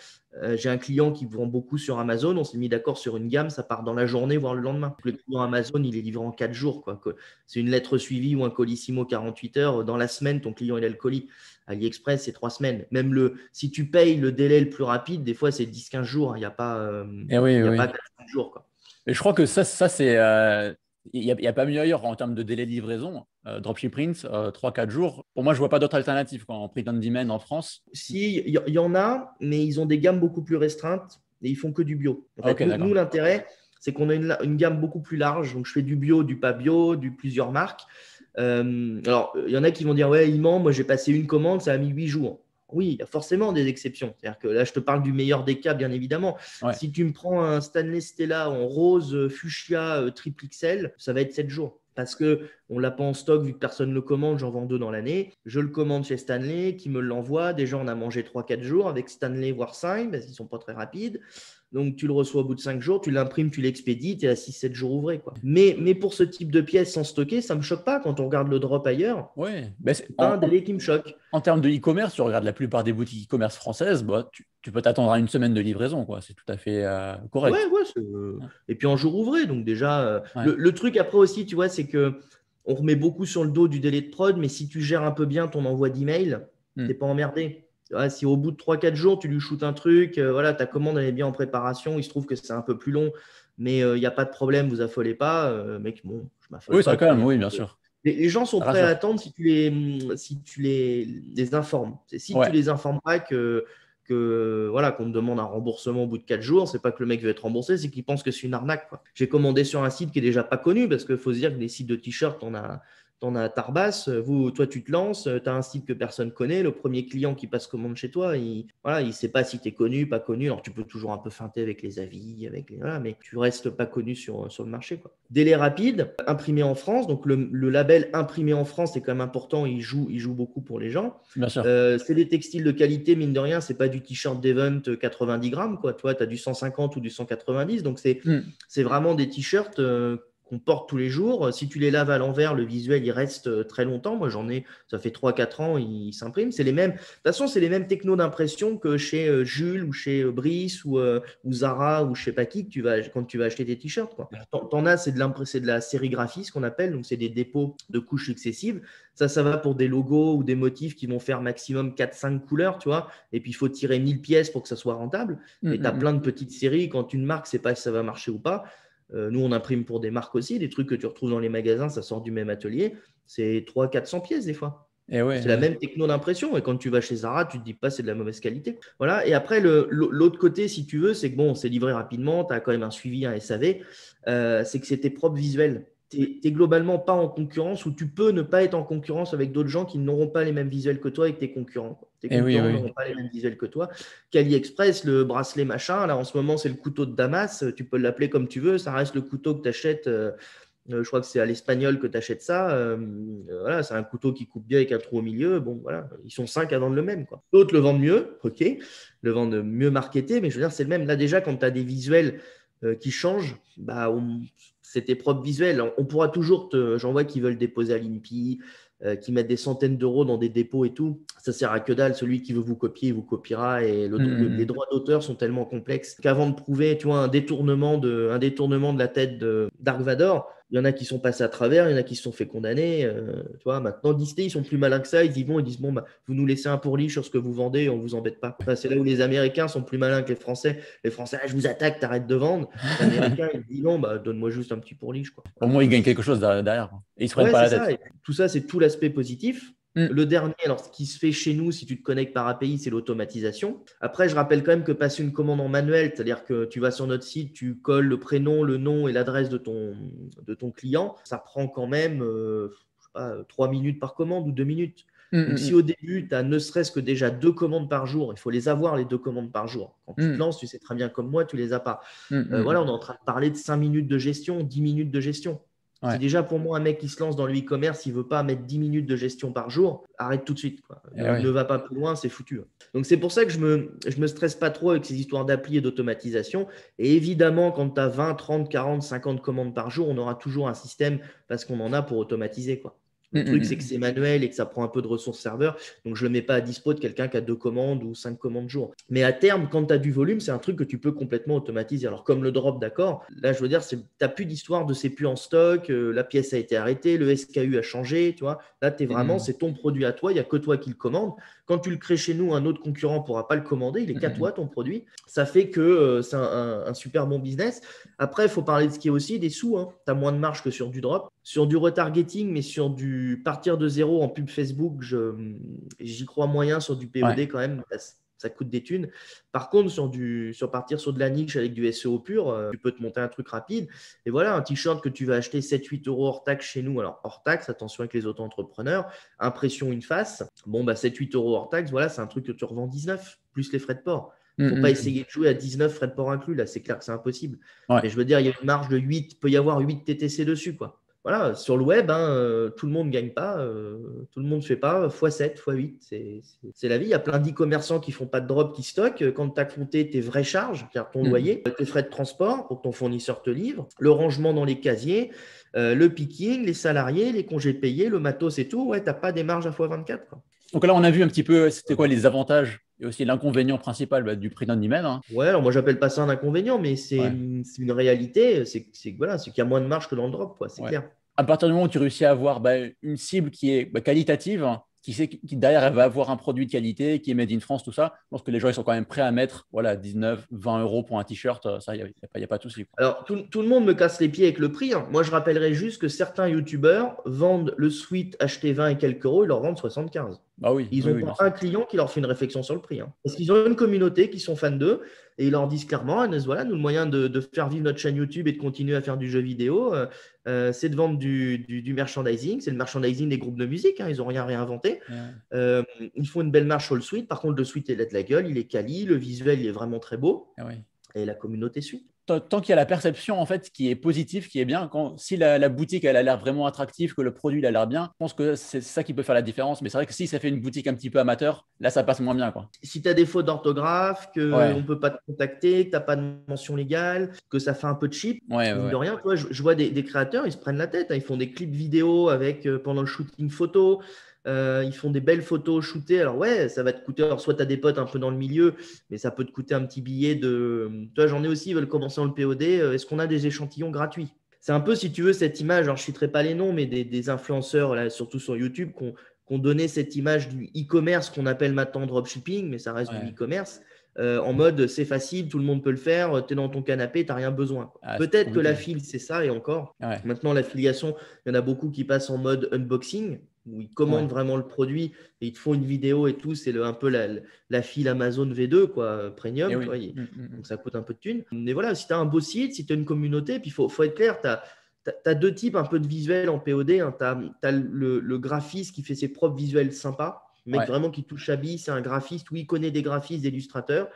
J'ai un client qui vend beaucoup sur Amazon. On s'est mis d'accord sur une gamme, ça part dans la journée, voire le lendemain. Le client Amazon, il est livré en 4 jours, quoi. C'est une lettre suivie ou un colissimo 48 heures. Dans la semaine, ton client, il a le colis. AliExpress, c'est 3 semaines. Même si tu payes le délai le plus rapide, des fois, c'est 10-15 jours. Il n'y a pas, Et oui, il y a oui. pas 4 jours, quoi. Et je crois que ça c'est. Il n'y a pas mieux ailleurs en termes de délai de livraison. Dropship Print, 3-4 jours. Pour moi, je ne vois pas d'autres alternatives en print on demand en France. Si, il y en a, mais ils ont des gammes beaucoup plus restreintes et ils font que du bio. En Ah, fait, ok, nous, d'accord. l'intérêt, c'est qu'on a une gamme beaucoup plus large. Donc, je fais du bio, du pas bio, du plusieurs marques. Alors, il y en a qui vont dire, ouais, il ment, moi, j'ai passé une commande, ça a mis 8 jours. Oui, il y a forcément des exceptions. C'est-à-dire que là, je te parle du meilleur des cas, bien évidemment. Ouais. Si tu me prends un Stanley Stella en rose, fuchsia, triple XL, ça va être 7 jours. Parce qu'on ne l'a pas en stock, vu que personne ne le commande, j'en vends 2 dans l'année. Je le commande chez Stanley, qui me l'envoie. Déjà, on a mangé 3-4 jours avec Stanley, voire 5, parce qu'ils ne sont pas très rapides. Donc, tu le reçois au bout de 5 jours, tu l'imprimes, tu l'expédies, tu es à 6-7 jours ouvrés, quoi. Mais pour ce type de pièces sans stocker, ça ne me choque pas quand on regarde le drop ailleurs. Ouais. Ben, Ce n'est pas un délai qui me choque. en termes de e-commerce, tu regardes la plupart des boutiques e-commerce françaises, bah, tu peux t'attendre à une semaine de livraison, quoi. C'est tout à fait Ouais, correct. ouais. Et puis en jour ouvré. Donc, déjà, Ouais. le truc après aussi, tu vois, c'est que on remet beaucoup sur le dos du délai de prod, mais si tu gères un peu bien ton envoi d'email, tu n'es pas emmerdé. Ouais, si au bout de 3-4 jours, tu lui shootes un truc, voilà, ta commande elle est bien en préparation, il se trouve que c'est un peu plus long, mais il n'y a pas de problème, vous affolez pas. Mec, bon, je m'affole Oui, pas, ça tu quand vois, même, oui, bien sûr. les gens sont Ça prêts à rassure. attendre si tu les informes. Si tu Ouais. les informes pas voilà, qu'on te demande un remboursement au bout de 4 jours, c'est pas que le mec veut être remboursé, c'est qu'il pense que c'est une arnaque, quoi. J'ai commandé sur un site qui est déjà pas connu, parce qu'il faut se dire que les sites de t-shirts, t'en as à Tarbas. Toi, tu te lances, tu as un site que personne connaît. Le premier client qui passe commande chez toi, il sait pas si tu es connu, pas connu. Alors, tu peux toujours un peu feinter avec les avis, voilà, mais tu restes pas connu sur le marché, quoi. Délai rapide, imprimé en France. Donc, le label imprimé en France, c'est quand même important. Il joue beaucoup pour les gens. Bien sûr. C'est des textiles de qualité, mine de rien. C'est pas du t-shirt d'Event 90 grammes, quoi. Toi, tu as du 150 ou du 190. Donc, c'est vraiment des t-shirts qu'on porte tous les jours. Si tu les laves à l'envers, le visuel, il reste très longtemps. Moi, j'en ai, ça fait 3-4 ans, il s'imprime. C'est les mêmes, de toute façon, c'est les mêmes technos d'impression que chez Jules ou chez Brice ou Zara ou je sais pas qui quand tu vas acheter des t-shirts, quoi. T'en as, c'est de la sérigraphie, ce qu'on appelle. Donc, c'est des dépôts de couches successives. Ça va pour des logos ou des motifs qui vont faire maximum 4-5 couleurs, tu vois. Et puis, il faut tirer 1000 pièces pour que ça soit rentable. Et tu as plein de petites séries. Quand une marque ne sait pas si ça va marcher ou pas, nous, on imprime pour des marques aussi, des trucs que tu retrouves dans les magasins, ça sort du même atelier. C'est 300-400 pièces des fois. C'est la même techno d'impression. Et quand tu vas chez Zara, tu ne te dis pas c'est de la mauvaise qualité. Voilà. Et après, l'autre côté, si tu veux, c'est que bon, c'est livré rapidement, tu as quand même un suivi, un SAV. C'est que c'est tes propres visuels. Tu n'es globalement pas en concurrence ou tu peux ne pas être en concurrence avec d'autres gens qui n'auront pas les mêmes visuels que toi avec tes concurrents. Tes concurrents n'auront pas les mêmes visuels que toi. AliExpress, le bracelet machin, là en ce moment c'est le couteau de Damas, tu peux l'appeler comme tu veux, ça reste le couteau que tu achètes. Je crois que c'est à l'espagnol que tu achètes ça. Voilà, c'est un couteau qui coupe bien avec un trou au milieu. Bon, voilà, ils sont 5 à vendre le même, quoi. D'autres le vendent mieux, ok, le vendent mieux marketé, mais je veux dire, c'est le même. Là, déjà, quand tu as des visuels qui changent, bah, c'est tes propres visuels. On pourra toujours j'en vois qui veulent déposer à l'INPI, qui mettent des centaines d'euros dans des dépôts et tout. Ça sert à que dalle. Celui qui veut vous copier, il vous copiera. Et les droits d'auteur sont tellement complexes qu'avant de prouver, tu vois, un détournement de la tête de Dark Vador, il y en a qui sont passés à travers, il y en a qui se sont fait condamner. Tu vois, maintenant, Disney, ils sont plus malins que ça. Ils y vont, ils disent, bon, bah, vous nous laissez un pourri sur ce que vous vendez et on vous embête pas. Enfin, c'est là où les Américains sont plus malins que les Français. Les Français, ah, je vous attaque, t'arrêtes de vendre. Les Américains, ils disent, non, bah, donne-moi juste un petit pourri, quoi. Au moins, ils gagnent quelque chose derrière. Et ils se prennent Ouais, pas la c'est tête. ça. Et tout ça, c'est tout l'aspect positif. Le dernier, alors ce qui se fait chez nous, si tu te connectes par API, c'est l'automatisation. Après, je rappelle quand même que passer une commande en manuel, c'est-à-dire que tu vas sur notre site, tu colles le prénom, le nom et l'adresse de ton client, ça prend quand même je sais pas, 3 minutes par commande ou 2 minutes. Donc, si au début, tu as ne serait-ce que déjà 2 commandes par jour, il faut les avoir, les 2 commandes par jour. Quand tu te lances, tu sais très bien comme moi, tu ne les as pas. Voilà, on est en train de parler de 5 minutes de gestion, 10 minutes de gestion. Ouais. C'est déjà pour moi un mec qui se lance dans le e-commerce, il ne veut pas mettre 10 minutes de gestion par jour, arrête tout de suite, quoi. Ne va pas plus loin, c'est foutu. Donc c'est pour ça que je me stresse pas trop avec ces histoires d'appli et d'automatisation. Et évidemment, quand tu as 20, 30, 40, 50 commandes par jour, on aura toujours un système parce qu'on en a pour automatiser, quoi. Le truc, c'est que c'est manuel et que ça prend un peu de ressources serveurs. Donc, je ne le mets pas à dispo de quelqu'un qui a 2 commandes ou 5 commandes jour. Mais à terme, quand tu as du volume, c'est un truc que tu peux complètement automatiser. Alors, comme le drop, d'accord. Là, je veux dire, tu n'as plus d'histoire de c'est plus en stock, la pièce a été arrêtée, le SKU a changé. Tu vois. Là, tu es vraiment, c'est ton produit à toi, il n'y a que toi qui le commande. Quand tu le crées chez nous, un autre concurrent ne pourra pas le commander. Il est qu'à toi, ton produit. Ça fait que c'est un super bon business. Après, il faut parler de ce qui est aussi des sous. Tu as moins de marge que sur du drop. Sur du retargeting, mais sur du partir de zéro en pub Facebook, j'y crois moyen. Sur du POD quand même, ça coûte des thunes. Par contre, sur partir sur de la niche avec du SEO pur, tu peux te monter un truc rapide. Et voilà, un t-shirt que tu vas acheter 7-8 euros hors taxe chez nous. Alors, hors taxe, attention avec les auto-entrepreneurs. Impression une face. Bon, 7-8 euros hors taxe, voilà, c'est un truc que tu revends 19, plus les frais de port. Il ne faut pas essayer de jouer à 19 frais de port inclus. Là, c'est clair que c'est impossible. Mais je veux dire, il y a une marge de 8, il peut y avoir 8 TTC dessus, quoi. Voilà, sur le web, tout le monde ne gagne pas, tout le monde ne fait pas x7, x8. C'est la vie. Il y a plein d'e-commerçants qui ne font pas de drop, qui stockent. Quand tu as compté tes vraies charges, car ton loyer, tes frais de transport pour que ton fournisseur te livre, le rangement dans les casiers, le picking, les salariés, les congés payés, le matos et tout, ouais, tu n'as pas des marges à x24, quoi. Donc là, on a vu un petit peu, c'était quoi les avantages et aussi l'inconvénient principal du print on demand. Ouais, alors moi, j'appelle pas ça un inconvénient, mais c'est une réalité. C'est qu'il y a moins de marge que dans le drop, quoi, c'est clair. À partir du moment où tu réussis à avoir une cible qui est qualitative, qui sait qui derrière elle va avoir un produit de qualité, qui est made in France, tout ça, je pense que les gens ils sont quand même prêts à mettre 19, 20 euros pour un t-shirt, ça, il n'y a pas de souci. Alors, tout le monde me casse les pieds avec le prix. Moi, je rappellerai juste que certains youtubeurs vendent le sweat acheté 20 et quelques euros, ils leur vendent 75. Bah oui, ils n'ont pas un client qui leur fait une réflexion sur le prix. Parce qu'ils ont une communauté qui sont fans d'eux et ils leur disent clairement, voilà, nous, le moyen de faire vivre notre chaîne YouTube et de continuer à faire du jeu vidéo, c'est de vendre du merchandising. C'est le merchandising des groupes de musique. Ils n'ont rien réinventé. Ils font une belle marge sur le suite. Par contre, le suite, il a de la gueule, il est quali, le visuel, il est vraiment très beau. Et la communauté suit. tant qu'il y a la perception en fait qui est positive, qui est bien, si la boutique elle a l'air vraiment attractive, que le produit il a l'air bien, je pense que c'est ça qui peut faire la différence. Mais c'est vrai que si ça fait une boutique un petit peu amateur, là ça passe moins bien, quoi. Si tu as des fautes d'orthographe, qu'on Ouais, ne peut pas te contacter, que tu n'as pas de mention légale, que ça fait un peu cheap, ouais, mine de ouais. rien, toi, je vois des créateurs, ils se prennent la tête, hein. Ils font des clips vidéo avec, pendant le shooting photo. Ils font des belles photos shootées. Alors ouais, ça va te coûter. Alors soit tu as des potes un peu dans le milieu, mais ça peut te coûter un petit billet de. Toi, j'en ai aussi, ils veulent commencer dans le POD. Est-ce qu'on a des échantillons gratuits? C'est un peu, si tu veux, cette image. Alors je ne citerai pas les noms, mais des influenceurs, là, surtout sur YouTube, qu'on donnait cette image du e-commerce qu'on appelle maintenant dropshipping, mais ça reste du Ouais. e-commerce. En mode c'est facile, tout le monde peut le faire, tu es dans ton canapé, tu n'as rien besoin. Ah, c'est Peut-être que compliqué. l'affiliation, c'est ça et encore. Ouais, Maintenant, l'affiliation, il y en a beaucoup qui passent en mode unboxing, où ils ouais. commandent vraiment le produit et ils te font une vidéo et tout. C'est un peu la file Amazon V2, quoi, Et premium. Tu oui. vois, donc ça coûte un peu de thunes. Mais voilà, si tu as un beau site, si tu as une communauté, puis il faut être clair, tu as deux types un peu de visuels en POD, hein. Tu as le graphiste qui fait ses propres visuels sympas. Le mec Ouais. vraiment qui touche à bille, c'est un graphiste, oui, il connaît des graphistes, des illustrateurs.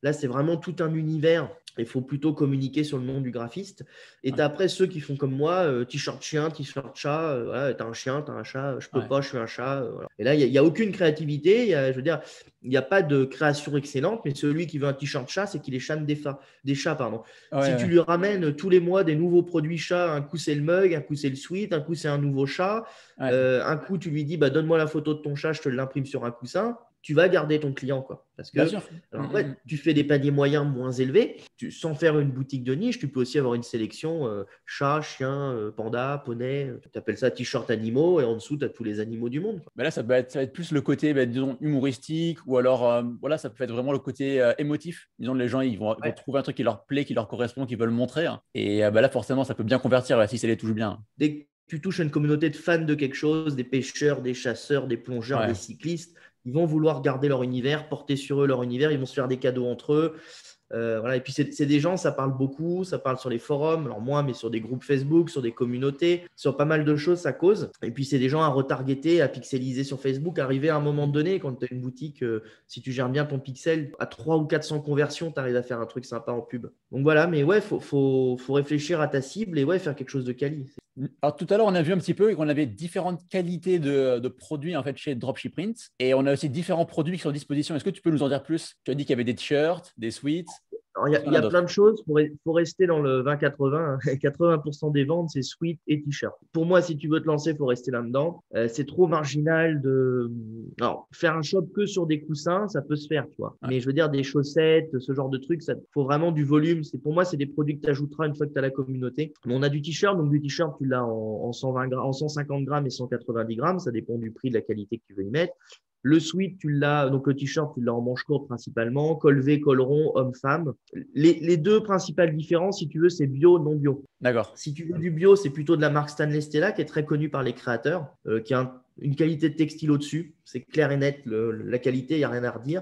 Là, c'est vraiment tout un univers. Il faut plutôt communiquer sur le nom du graphiste. Et tu as Ouais. après ceux qui font comme moi, t-shirt chien, t-shirt chat. Voilà, tu as un chien, tu as un chat, je peux Ouais. pas, je suis un chat. Voilà. Et là, il n'y a aucune créativité. Je veux dire, il n'y a pas de création excellente, mais celui qui veut un t-shirt chat, c'est qu'il est fan des chats. Pardon. Ouais, Si tu ouais. lui ramènes tous les mois des nouveaux produits chats, un coup c'est le mug, un coup c'est le sweat, un coup c'est un nouveau chat, Ouais. un coup tu lui dis bah, donne-moi la photo de ton chat, je te l'imprime sur un coussin, tu vas garder ton client, quoi. Parce Bien que, sûr. alors après, tu fais des paniers moyens moins élevés, sans faire une boutique de niche, tu peux aussi avoir une sélection chat, chien, panda, poney, tu appelles ça t-shirt animaux, et en dessous, tu as tous les animaux du monde, quoi. Mais là, ça va être plus le côté, disons, humoristique, ou alors, voilà, ça peut être vraiment le côté émotif. Disons, les gens, ils vont Ouais. trouver un truc qui leur plaît, qui leur correspond, qu'ils veulent montrer, hein. Et là, forcément, ça peut bien convertir si ça les touche bien. Dès que tu touches à une communauté de fans de quelque chose, des pêcheurs, des chasseurs, des plongeurs, des Ouais. cyclistes, ils vont vouloir garder leur univers, porter sur eux leur univers, ils vont se faire des cadeaux entre eux. Voilà. Et puis, c'est des gens, ça parle beaucoup, ça parle sur les forums, alors moi, mais sur des groupes Facebook, sur des communautés, sur pas mal de choses, ça cause. Et puis, c'est des gens à retargeter, à pixeliser sur Facebook, arriver à un moment donné, quand tu as une boutique, si tu gères bien ton pixel, à 300 ou 400 conversions, tu arrives à faire un truc sympa en pub. Donc voilà, mais ouais, faut réfléchir à ta cible et ouais, faire quelque chose de quali. Alors, tout à l'heure, on a vu un petit peu qu'on avait différentes qualités de produits en fait, chez Dropshiprint. Et on a aussi différents produits qui sont à disposition. Est-ce que tu peux nous en dire plus? Tu as dit qu'il y avait des t-shirts, des sweats. Alors, Qu'est-ce qu'on il y a a plein d'autre? de choses. Faut rester dans le 20-80. 80% des ventes, c'est sweat et t-shirt. Pour moi, si tu veux te lancer, il faut rester là-dedans. C'est trop marginal de. Alors, faire un shop que sur des coussins, ça peut se faire, tu vois. Ouais. Mais je veux dire, des chaussettes, ce genre de trucs, ça faut vraiment du volume. Pour moi, c'est des produits que tu ajouteras une fois que tu as la communauté. Mais on a du t-shirt. Donc, du t-shirt, tu l'as en 120 grammes, en 150 grammes et 190 grammes. Ça dépend du prix, de la qualité que tu veux y mettre. Le sweat, tu l'as, donc le t-shirt, tu l'as en manche courte principalement, col V, col rond, homme-femme. Les deux principales différences, si tu veux, c'est bio, non bio. D'accord. Si tu veux du bio, c'est plutôt de la marque Stanley Stella qui est très connue par les créateurs, qui a une qualité de textile au-dessus. C'est clair et net, la qualité, il n'y a rien à redire.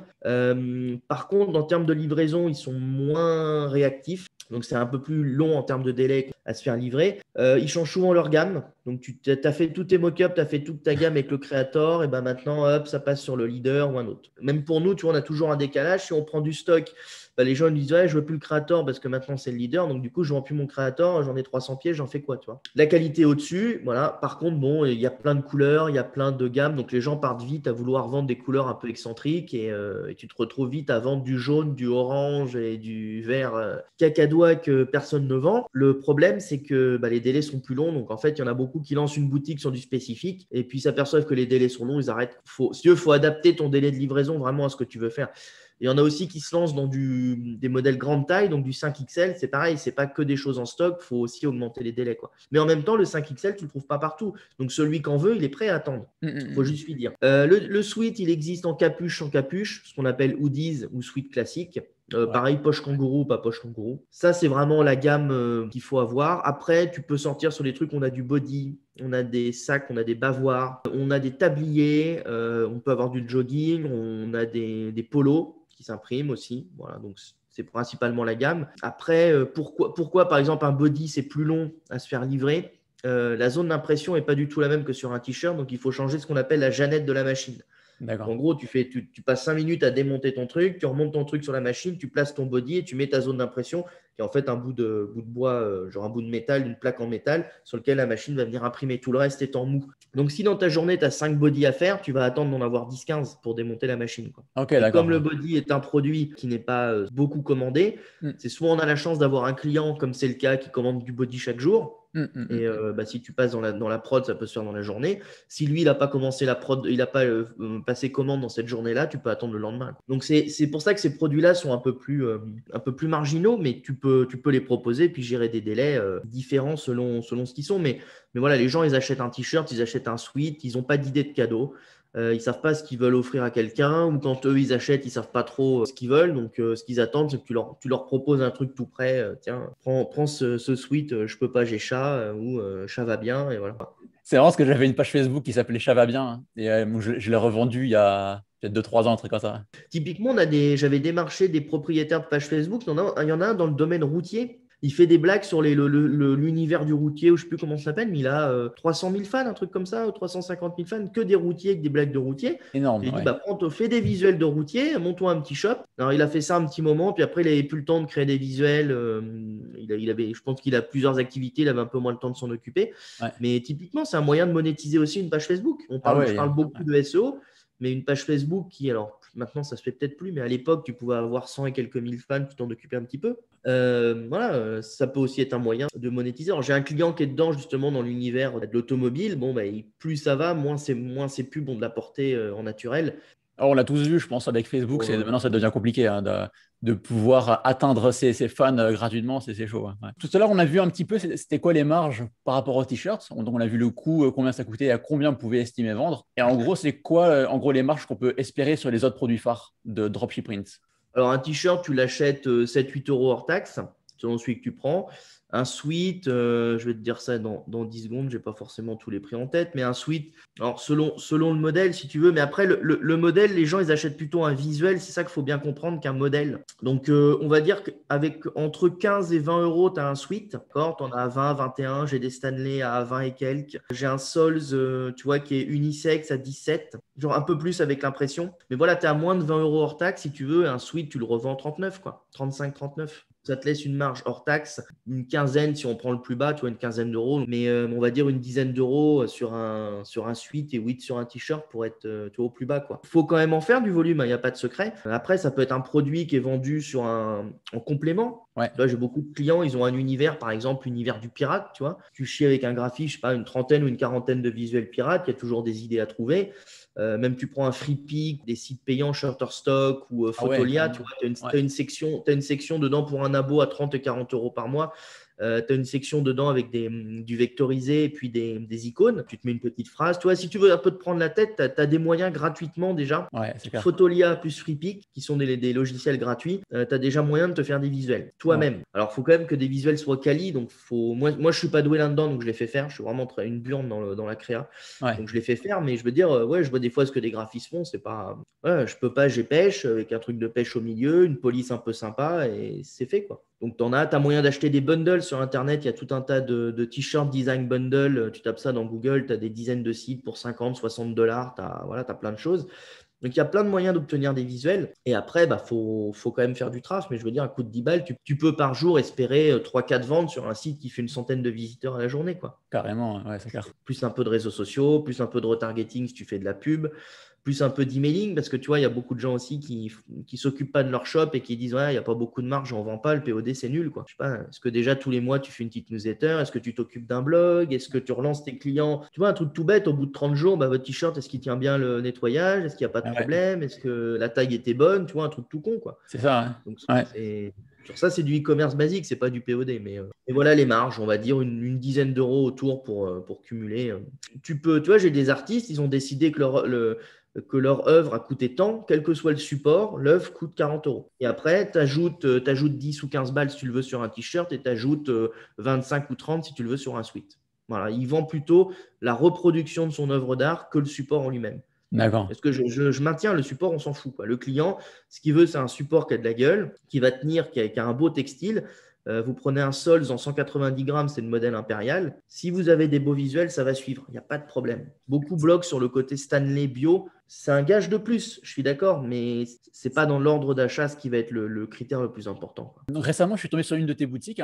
Par contre, en termes de livraison, ils sont moins réactifs. Donc, c'est un peu plus long en termes de délai à se faire livrer. Ils changent souvent leur gamme. Donc, tu as fait tous tes mock-ups, tu as fait toute ta gamme avec le créateur. Et ben maintenant, hop, ça passe sur le leader ou un autre. Même pour nous, tu vois, on a toujours un décalage. Si on prend du stock, ben, les gens nous disent, ouais, je veux plus le créateur parce que maintenant, c'est le leader. Donc, du coup, je ne vends plus mon créateur. J'en ai 300 pièces, j'en fais quoi, tu vois. La qualité au-dessus, voilà. Par contre, bon, il y a plein de couleurs, il y a plein de gammes. Donc, les gens partent vite à vouloir vendre des couleurs un peu excentriques et tu te retrouves vite à vendre du jaune, du orange et du vert cacadois que personne ne vend. Le problème, c'est que les délais sont plus longs. Donc, en fait, il y en a beaucoup qui lancent une boutique sur du spécifique et puis s'aperçoivent que les délais sont longs, ils arrêtent. Si tu veux, faut adapter ton délai de livraison vraiment à ce que tu veux faire. Il y en a aussi qui se lancent dans des modèles grande taille, donc du 5XL. C'est pareil, c'est pas que des choses en stock, il faut aussi augmenter les délais, quoi. Mais en même temps, le 5XL, tu ne le trouves pas partout. Donc, celui qu'en veut, il est prêt à attendre. Il faut juste lui dire. Le sweat, il existe en capuche, sans capuche, ce qu'on appelle hoodies ou sweat classique. Ouais. Pareil, poche kangourou, pas poche kangourou. Ça, c'est vraiment la gamme qu'il faut avoir. Après, tu peux sortir sur les trucs. On a du body, on a des sacs, on a des bavoirs, on a des tabliers, on peut avoir du jogging, on a des polos qui s'impriment aussi. Voilà, donc c'est principalement la gamme. Après, pourquoi par exemple, un body, c'est plus long à se faire livrer? La zone d'impression n'est pas du tout la même que sur un t-shirt, donc il faut changer ce qu'on appelle la jeannette de la machine. D'accord. En gros, tu passes 5 minutes à démonter ton truc, tu remontes ton truc sur la machine, tu places ton body et tu mets ta zone d'impression, qui est en fait un bout de bois, genre un bout de métal, une plaque en métal, sur lequel la machine va venir imprimer. Tout le reste est en mou. Donc, si dans ta journée, tu as 5 body à faire, tu vas attendre d'en avoir 10-15 pour démonter la machine, quoi. Ok, Et d'accord. comme le body est un produit qui n'est pas beaucoup commandé, Mm, c'est soit on a la chance d'avoir un client, comme c'est le cas, qui commande du body chaque jour. mm, mm, Et mm. si tu passes dans la prod, ça peut se faire dans la journée. Si lui, il n'a pas commencé la prod, il n'a pas passé commande dans cette journée-là, tu peux attendre le lendemain. Donc, c'est pour ça que ces produits-là sont un peu plus marginaux, mais tu peux les proposer puis gérer des délais différents selon ce qu'ils sont. Mais voilà, les gens, ils achètent un t-shirt, ils achètent un sweat, ils n'ont pas d'idée de cadeau. Ils ne savent pas ce qu'ils veulent offrir à quelqu'un, ou quand eux ils achètent, ils ne savent pas trop ce qu'ils veulent. Donc, ce qu'ils attendent, c'est que tu leur proposes un truc tout prêt. Tiens, prends ce sweat, je peux pas, j'ai chat, ou chat va bien, et voilà. C'est vraiment parce que j'avais une page Facebook qui s'appelait Chat va bien, hein, et je l'ai revendue il y a peut-être 2-3 ans, un truc comme ça. Typiquement, j'avais démarché des propriétaires de pages Facebook. Il y en a un dans le domaine routier. Il fait des blagues sur l'univers du routier, ou je ne sais plus comment ça s'appelle, mais il a 300 000 fans, un truc comme ça, ou 350 000 fans, que des routiers avec des blagues de routier. Énorme, J'ai dit, ouais. bah, fais des visuels de routier, monte-toi un petit shop. Alors, il a fait ça un petit moment, puis après, il n'avait plus le temps de créer des visuels. Je pense qu'il a plusieurs activités, il avait un peu moins le temps de s'en occuper. Ouais. Mais typiquement, c'est un moyen de monétiser aussi une page Facebook. Ah Je ouais, parle beaucoup de SEO, mais une page Facebook qui, alors maintenant, ça se fait peut-être plus, mais à l'époque, tu pouvais avoir 100 et quelques mille fans, tu t'en occupais un petit peu. Voilà, ça peut aussi être un moyen de monétiser. Alors, j'ai un client qui est dedans, justement, dans l'univers de l'automobile. Bon, bah, plus ça va, moins c'est plus bon de l'apporter en naturel. Alors, on l'a tous vu, je pense, avec Facebook. Maintenant, ça devient compliqué, hein, de pouvoir atteindre ses fans gratuitement. C'est chaud, hein. Ouais. Tout à l'heure, on a vu un petit peu, c'était quoi les marges par rapport aux t-shirts. Donc, on a vu le coût, combien ça coûtait, à combien on pouvait estimer vendre. Et en gros, c'est quoi, en gros, les marges qu'on peut espérer sur les autres produits phares de Dropshipping? Alors, un t-shirt, tu l'achètes 7-8 euros hors taxe, selon celui que tu prends. Un sweat, je vais te dire ça dans 10 secondes, je n'ai pas forcément tous les prix en tête, mais un sweat, alors selon le modèle, si tu veux, mais après, le modèle, les gens, ils achètent plutôt un visuel, c'est ça qu'il faut bien comprendre qu'un modèle. Donc, on va dire qu'avec entre 15 et 20 euros, tu as un sweat, d'accord? Tu en as à 20, 21, j'ai des Stanley à 20 et quelques. J'ai un Sols, tu vois, qui est unisex à 17, genre un peu plus avec l'impression. Mais voilà, tu es à moins de 20 euros hors taxe, si tu veux, un sweat, tu le revends 39, quoi, 35, 39. Ça te laisse une marge hors taxe, une quinzaine si on prend le plus bas, tu vois, une quinzaine d'euros, mais on va dire une dizaine d'euros sur un sweat et 8 sur un t-shirt pour être tu vois, au plus bas, quoi. Il faut quand même en faire du volume, il n'y a pas de secret. Après, ça peut être un produit qui est vendu en complément. Ouais. Là, j'ai beaucoup de clients, ils ont un univers, par exemple, l'univers du pirate, tu vois. Tu chies avec un graphiste, je sais pas, une trentaine ou une quarantaine de visuels pirates, il y a toujours des idées à trouver. Même tu prends un FreePic, des sites payants, Shutterstock ou Photolia, Ouais, tu vois, tu as une section dedans pour un abo à 30 et 40 euros par mois. Tu as une section dedans avec du vectorisé et puis des icônes. Tu te mets une petite phrase. Tu vois, si tu veux un peu te prendre la tête, tu as des moyens gratuitement déjà. Ouais, c'est clair. Photolia plus FreePic, qui sont des logiciels gratuits, tu as déjà moyen de te faire des visuels toi-même. Ouais. Alors, il faut quand même que des visuels soient quali. Donc, moi, je ne suis pas doué là-dedans, donc je les fais faire. Je suis vraiment une burne dans la créa. Ouais. Donc, je les fais faire. Mais je veux dire, ouais, je vois des fois ce que des graphistes font. C'est pas. Ouais, je peux pas, j'ai pêche avec un truc de pêche au milieu, une police un peu sympa et c'est fait, quoi. Donc, tu as moyen d'acheter des bundles sur Internet. Il y a tout un tas de t-shirts design bundle. Tu tapes ça dans Google. Tu as des dizaines de sites pour 50, 60 dollars. Tu as plein de choses. Donc, il y a plein de moyens d'obtenir des visuels. Et après, faut quand même faire du traf. Mais je veux dire, un coup de 10 balles, tu peux par jour espérer 3-4 ventes sur un site qui fait une centaine de visiteurs à la journée, quoi. Carrément, ouais, c'est clair. Plus un peu de réseaux sociaux, plus un peu de retargeting si tu fais de la pub, plus un peu d'emailing, parce que tu vois, il y a beaucoup de gens aussi qui ne s'occupent pas de leur shop et qui disent ouais, il n'y a pas beaucoup de marge, j'en vends pas, le POD c'est nul, quoi. Je sais pas, est-ce que déjà tous les mois tu fais une petite newsletter? Est-ce que tu t'occupes d'un blog? Est-ce que tu relances tes clients? Tu vois, un truc tout bête, au bout de 30 jours, votre t-shirt, est-ce qu'il tient bien le nettoyage? Est-ce qu'il n'y a pas de problème? Est-ce que la taille était bonne? Tu vois, un truc tout con, quoi. C'est ça, hein. Donc, sur ça, c'est du e-commerce basique, c'est pas du POD. Mais et voilà les marges, on va dire une dizaine d'euros autour pour cumuler. Tu vois, j'ai des artistes, ils ont décidé que leur œuvre a coûté tant, quel que soit le support, l'œuvre coûte 40 euros. Et après, tu ajoutes 10 ou 15 balles si tu le veux sur un t-shirt et tu ajoutes 25 ou 30 si tu le veux sur un sweat. Voilà, il vend plutôt la reproduction de son œuvre d'art que le support en lui-même. D'accord. Parce que je maintiens le support, on s'en fout, quoi. Le client, ce qu'il veut, c'est un support qui a de la gueule, qui va tenir, qui a un beau textile. Vous prenez un Sols en 190 grammes, c'est le modèle impérial. Si vous avez des beaux visuels, ça va suivre. Il n'y a pas de problème. Beaucoup bloquent sur le côté Stanley bio. C'est un gage de plus, je suis d'accord, mais ce n'est pas dans l'ordre d'achat ce qui va être le critère le plus important. Donc, récemment, je suis tombé sur une de tes boutiques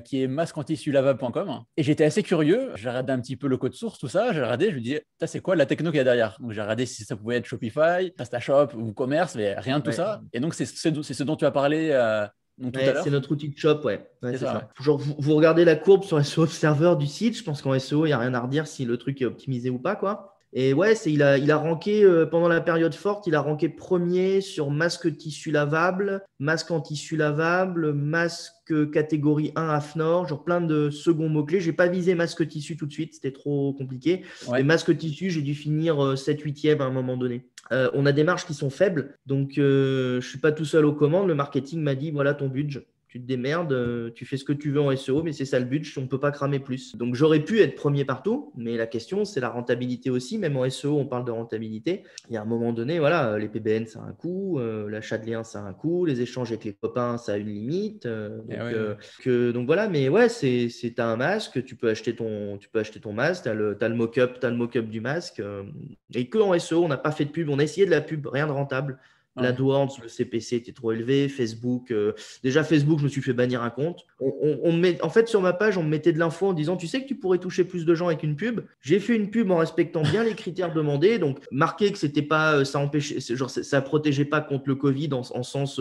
qui est masqueantissuelavable.com et j'étais assez curieux. J'ai regardé un petit peu le code source, tout ça. J'ai regardé, je me dis, c'est quoi la techno qu'il y a derrière? Donc, j'ai regardé si ça pouvait être Shopify, PrestaShop ou Commerce, mais rien de tout ça. Et donc, c'est ce dont tu as parlé tout à l'heure. C'est notre outil de shop, c'est ça. Ouais. Genre, vous regardez la courbe sur SEO Observer du site. Je pense qu'en SEO, il n'y a rien à redire si le truc est optimisé ou pas, quoi. Et ouais, il a ranké pendant la période forte, il a ranké premier sur masque tissu lavable, masque en tissu lavable, masque catégorie 1 AFNOR, genre plein de seconds mots-clés. J'ai pas visé masque tissu tout de suite, c'était trop compliqué. Ouais. Et masque tissu, j'ai dû finir 7/8e à un moment donné. On a des marges qui sont faibles, donc je suis pas tout seul aux commandes. Le marketing m'a dit, voilà ton budget. Tu te démerdes, tu fais ce que tu veux en SEO, mais c'est ça le budget, on ne peut pas cramer plus. Donc, j'aurais pu être premier partout, mais la question, c'est la rentabilité aussi. Même en SEO, on parle de rentabilité. Il y a un moment donné, voilà, les PBN, ça a un coût, l'achat de liens, ça a un coût, les échanges avec les copains, ça a une limite. Donc, voilà, mais ouais, c'est un masque, tu peux acheter ton masque, tu as le mock-up du masque. Et que en SEO, on n'a pas fait de pub, on a essayé de la pub, rien de rentable. L'AdWords, le CPC était trop élevé. Facebook, déjà Facebook, je me suis fait bannir un compte. En fait, sur ma page, on me mettait de l'info en disant, tu sais que tu pourrais toucher plus de gens avec une pub. J'ai fait une pub en respectant bien les critères demandés. Donc, marqué que c'était pas, ça empêchait, genre, ça protégeait pas contre le Covid en sens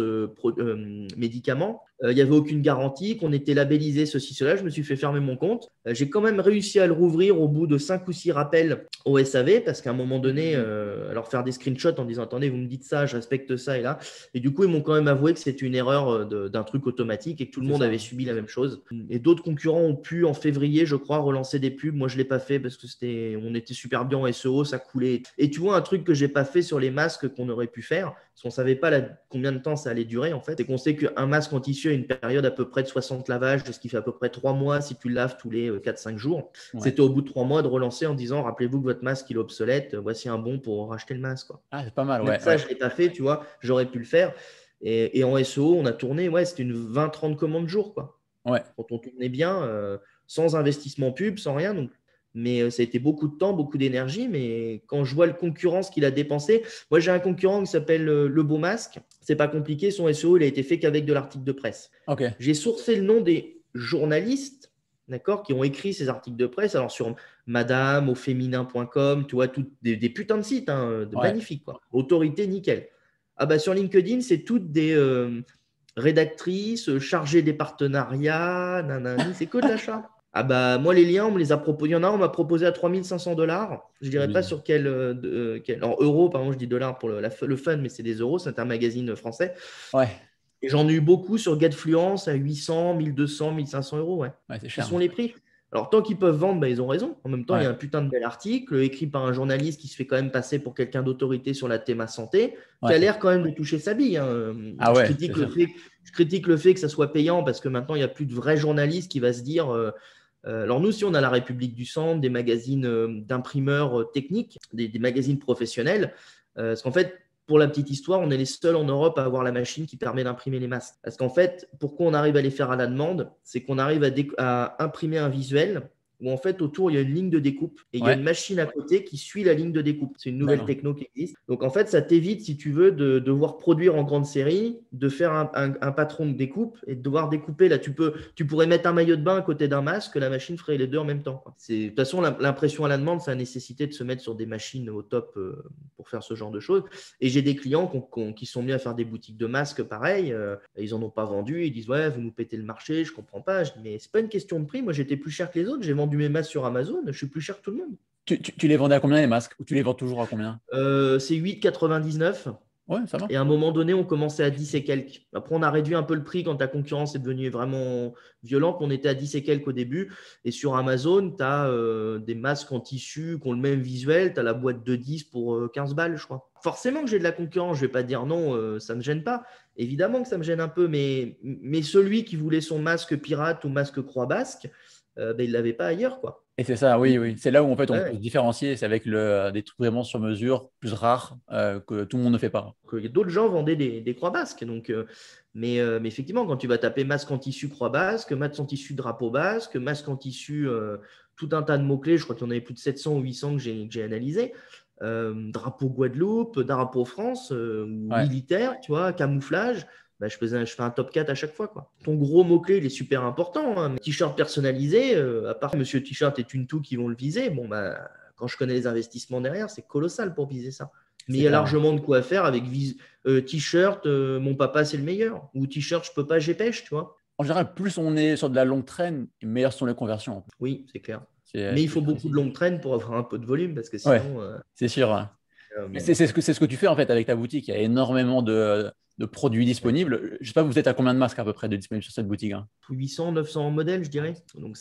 médicament. Il n'y avait aucune garantie, qu'on était labellisé, ceci, cela. Je me suis fait fermer mon compte. J'ai quand même réussi à le rouvrir au bout de 5 ou 6 rappels au SAV parce qu'à un moment donné, alors faire des screenshots en disant, attendez, vous me dites ça, je respecte ça et là. Et du coup, ils m'ont quand même avoué que c'était une erreur d'un truc automatique et que tout le monde avait subi la même chose. Et d'autres concurrents ont pu, en février, je crois, relancer des pubs. Moi, je ne l'ai pas fait parce que on était super bien en SEO, ça coulait. Et tu vois, un truc que je n'ai pas fait sur les masques qu'on aurait pu faire, parce qu'on ne savait pas combien de temps ça allait durer, en fait, c'est qu'on sait qu'un masque en tissu a une période à peu près de 60 lavages, ce qui fait à peu près 3 mois si tu le laves tous les 4-5 jours. Ouais. C'était au bout de 3 mois de relancer en disant, rappelez-vous que votre masque il est obsolète, voici un bon pour racheter le masque. Quoi. Ah, c'est pas mal, ça, je ne l'ai pas fait, tu vois, j'aurais pu le faire. Et en SEO, on a tourné, c'était une 20-30 commandes jour, quoi. Ouais. Quand on tournait bien, sans investissement pub, sans rien. Donc, mais ça a été beaucoup de temps, beaucoup d'énergie. Mais quand je vois le concurrent, ce qu'il a dépensé, moi j'ai un concurrent qui s'appelle Le Beau Masque. C'est pas compliqué, son SEO, il a été fait qu'avec de l'article de presse. Okay. J'ai sourcé le nom des journalistes, d'accord, qui ont écrit ces articles de presse. Alors sur Madame, au féminin.com, tu vois, des putains de sites, magnifiques, quoi. Autorité, nickel. Ah bah sur LinkedIn, c'est toutes des rédactrices chargées des partenariats, nanani, c'est que de l'achat. Ah bah moi les liens, on me les a proposés. Il y en a, on m'a proposé à $3 500. Je dirais pas sur quel en euros, pardon, je dis dollars pour le fun, mais c'est des euros. C'est un magazine français. Ouais. Et j'en ai eu beaucoup sur Getfluence à 800, 1200, 1500 euros. Ouais c'est cher. Ce sont les prix. Alors, tant qu'ils peuvent vendre, ils ont raison. En même temps, il y a un putain de bel article écrit par un journaliste qui se fait quand même passer pour quelqu'un d'autorité sur la théma santé, qui a l'air quand même de toucher sa bille. Je critique le fait que ça soit payant parce que maintenant, il n'y a plus de vrais journalistes qui va se dire… alors nous, si on a la République du Centre, des magazines d'imprimeurs techniques, des magazines professionnels, parce qu'en fait, pour la petite histoire, on est les seuls en Europe à avoir la machine qui permet d'imprimer les masques. Parce qu'en fait, pourquoi on arrive à les faire à la demande, c'est qu'on arrive à imprimer un visuel où en fait autour il y a une ligne de découpe et il y a une machine à côté qui suit la ligne de découpe. C'est une nouvelle techno qui existe. Donc en fait, ça t'évite, si tu veux, de devoir produire en grande série, de faire un patron de découpe et de devoir découper. Là, tu pourrais mettre un maillot de bain à côté d'un masque, la machine ferait les deux en même temps. De toute façon, l'impression à la demande, ça a nécessité de se mettre sur des machines au top pour faire ce genre de choses. Et j'ai des clients qui sont mis à faire des boutiques de masques pareil. Ils n'en ont pas vendu. Ils disent, ouais, vous nous pétez le marché, je ne comprends pas. Je dis, mais ce n'est pas une question de prix. Moi, j'étais plus cher que les autres. J'ai vendu mes masques sur Amazon. Je suis plus cher que tout le monde. Tu les vendais à combien les masques? Ou tu les vends toujours à combien? C'est 8,99. Ouais, ça va. Et à un moment donné, on commençait à 10 et quelques. Après, on a réduit un peu le prix quand la concurrence est devenue vraiment violente. On était à 10 et quelques au début. Et sur Amazon, tu as des masques en tissu qui ont le même visuel. Tu as la boîte de 10 pour 15 balles, je crois. Forcément que j'ai de la concurrence. Je ne vais pas dire non, ça ne me gêne pas. Évidemment que ça me gêne un peu. Mais celui qui voulait son masque pirate ou masque croix basque, ben, ils ne l'avaient pas ailleurs, quoi. Et c'est ça, oui, oui. C'est là où en fait on peut Ouais. se différencier. C'est avec des trucs vraiment sur mesure, plus rares, que tout le monde ne fait pas. D'autres gens vendaient des croix basques. Donc, mais effectivement, quand tu vas taper masque en tissu croix basque, masque en tissu drapeau basque, masque en tissu, tout un tas de mots-clés, je crois qu'il y en avait plus de 700 ou 800 que j'ai analysé. Drapeau Guadeloupe, drapeau France, ou Ouais. militaire, tu vois, camouflage. Bah, je fais un top 4 à chaque fois, quoi. Ton gros mot-clé, il est super important, hein. T-shirt personnalisé, à part Monsieur T-shirt et Tuntou qui vont le viser, bon, bah, quand je connais les investissements derrière, c'est colossal pour viser ça. Mais il C'est y a clair. largement de quoi faire avec t-shirt, mon papa c'est le meilleur. Ou t-shirt, je peux pas, j'ai pêche, tu vois. En général, plus on est sur de la longue traîne, meilleures sont les conversions. Oui, c'est clair. C'est Mais il c'est faut clair beaucoup de aussi. longue traîne pour avoir un peu de volume parce que Ouais, sinon. c'est sûr, hein. Mais Euh, c'est ce que tu fais en fait avec ta boutique. Il y a énormément de produits disponibles. Je sais pas, vous êtes à combien de masques à peu près de disponibles sur cette boutique, hein? 800, 900 modèles, je dirais. Donc,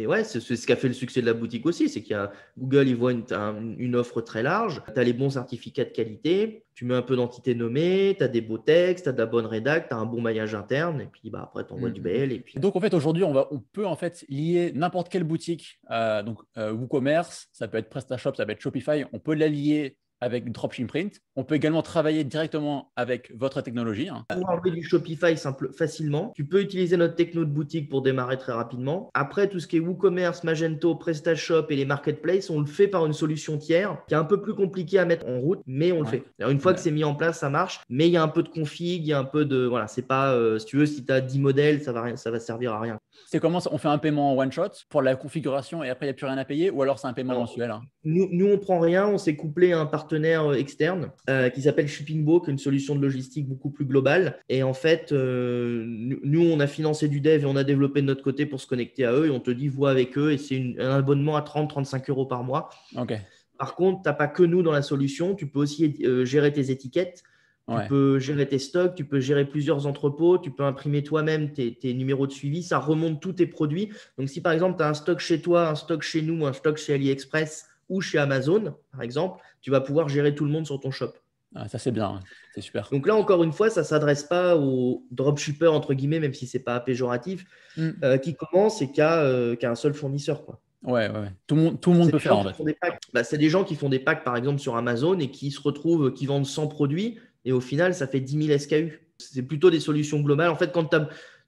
ouais, c'est ce qui a fait le succès de la boutique aussi. C'est qu'il y a Google, il voit une offre très large. Tu as les bons certificats de qualité. Tu mets un peu d'entité nommée. Tu as des beaux textes. Tu as de la bonne rédac. Tu as un bon maillage interne. Et puis, bah, après, tu envoies du BL. Et puis. Et donc en fait aujourd'hui on peut en fait lier n'importe quelle boutique, donc WooCommerce, ça peut être PrestaShop, ça peut être Shopify, on peut la lier avec Dropshipping. On peut également travailler directement avec votre technologie, hein. Pour enlever du Shopify facilement. Tu peux utiliser notre techno de boutique pour démarrer très rapidement. Après, tout ce qui est WooCommerce, Magento, PrestaShop et les marketplaces, on le fait par une solution tiers qui est un peu plus compliquée à mettre en route, mais on le Ouais. fait. Alors, une fois que c'est mis en place, ça marche, mais il y a un peu de config, il y a un peu de. Voilà, c'est pas. Si tu veux, si tu as 10 modèles, ça va servir à rien. C'est comment on fait un paiement en one shot pour la configuration et après il n'y a plus rien à payer, ou alors c'est un paiement Alors, mensuel, hein? nous, on prend rien. On s'est couplé à un partenaire externe qui s'appelle Shippingbo, qui est une solution de logistique beaucoup plus globale. Et en fait, nous, on a financé du dev et on a développé de notre côté pour se connecter à eux. Et on te dit, vois avec eux. Et c'est un abonnement à 30-35 euros par mois. Ok, Par contre, tu n'as pas que nous dans la solution. Tu peux aussi gérer tes étiquettes. Tu ouais. peux gérer tes stocks, tu peux gérer plusieurs entrepôts, tu peux imprimer toi-même tes numéros de suivi, ça remonte tous tes produits. Donc, si par exemple, tu as un stock chez toi, un stock chez nous, un stock chez AliExpress ou chez Amazon, par exemple, tu vas pouvoir gérer tout le monde sur ton shop. Ah, ça c'est bien, hein. C'est super. Donc là, encore une fois, ça ne s'adresse pas aux dropshippers, entre guillemets, même si ce n'est pas péjoratif, Hmm. qui commencent et qui a un seul fournisseur, quoi. Ouais, ouais, ouais. Tout le monde C'est peut des faire gens en qui fait. font des packs. Bah, c'est des gens qui font des packs, par exemple, sur Amazon et qui se retrouvent, qui vendent 100 produits et au final, ça fait 10 000 SKU. C'est plutôt des solutions globales. En fait, quand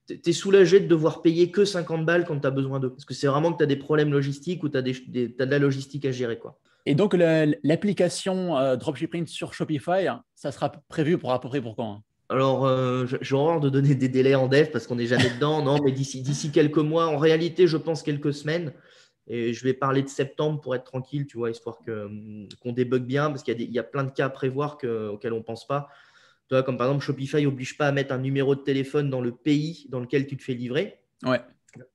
tu es soulagé de devoir payer que 50 balles quand tu as besoin d'eux. Parce que c'est vraiment que tu as des problèmes logistiques ou tu as, t'as de la logistique à gérer, quoi. Et donc l'application Dropshipping sur Shopify, hein, ça sera prévu pour à peu près pour quand, hein? Alors, j'ai horreur de donner des délais en dev parce qu'on n'est jamais dedans. Non, mais d'ici quelques mois, en réalité, je pense quelques semaines. Et je vais parler de septembre pour être tranquille, tu vois, histoire qu'on débug bien, parce qu'il y a plein de cas à prévoir auxquels on ne pense pas. Tu vois, comme par exemple, Shopify n'oblige pas à mettre un numéro de téléphone dans le pays dans lequel tu te fais livrer. Ouais,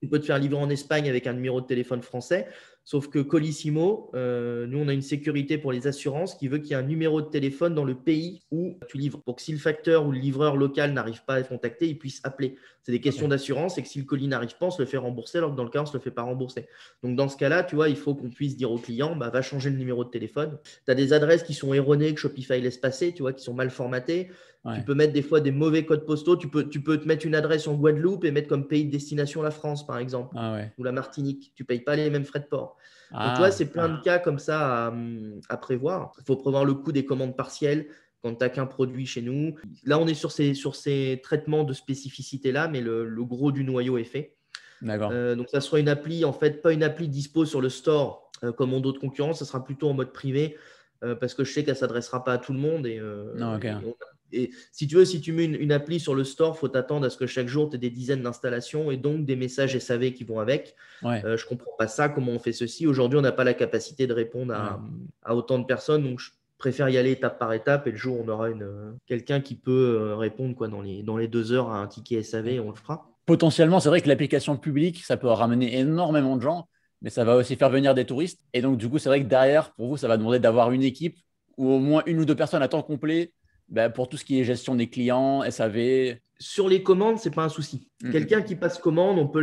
Tu peux te faire livrer en Espagne avec un numéro de téléphone français. Sauf que Colissimo, nous, on a une sécurité pour les assurances qui veut qu'il y ait un numéro de téléphone dans le pays où tu livres. Pour que si le facteur ou le livreur local n'arrive pas à être contacté, il puisse appeler. C'est des questions ok. d'assurance et que si le colis n'arrive pas, on se le fait rembourser, alors que dans le cas, on ne se le fait pas rembourser. Donc, dans ce cas-là, tu vois, il faut qu'on puisse dire au client, bah, va changer le numéro de téléphone. Tu as des adresses qui sont erronées, que Shopify laisse passer, tu vois, qui sont mal formatées. Tu Ouais. peux mettre des fois des mauvais codes postaux. Tu peux te mettre une adresse en Guadeloupe et mettre comme pays de destination la France, par exemple, Ah ouais. ou la Martinique. Tu ne payes pas les mêmes frais de port. Donc, tu vois, Ah, c'est plein de cas comme ça à prévoir. Il faut prévoir le coût des commandes partielles quand tu n'as qu'un produit chez nous. Là, on est sur ces traitements de spécificité-là, mais le gros du noyau est fait. d'accord. Donc, ça sera une appli, en fait, pas une appli dispo sur le store comme ont d'autres concurrents. Ça sera plutôt en mode privé parce que je sais qu'elle ne s'adressera pas à tout le monde. Non, ok. Et si tu veux, si tu mets une appli sur le store, il faut t'attendre à ce que chaque jour, tu aies des dizaines d'installations et donc des messages SAV qui vont avec. Ouais, Je ne comprends pas ça, comment on fait ceci. Aujourd'hui, on n'a pas la capacité de répondre ouais. à autant de personnes. Donc, je préfère y aller étape par étape. Et le jour où on aura quelqu'un qui peut répondre quoi, dans les 2 heures à un ticket SAV, on le fera. Potentiellement, c'est vrai que l'application publique, ça peut ramener énormément de gens, mais ça va aussi faire venir des touristes. Et donc, du coup, c'est vrai que derrière, pour vous, ça va demander d'avoir une équipe ou au moins une ou deux personnes à temps complet, bah, pour tout ce qui est gestion des clients, SAV. sur les commandes, c'est pas un souci. Quelqu'un qui passe commande, on peut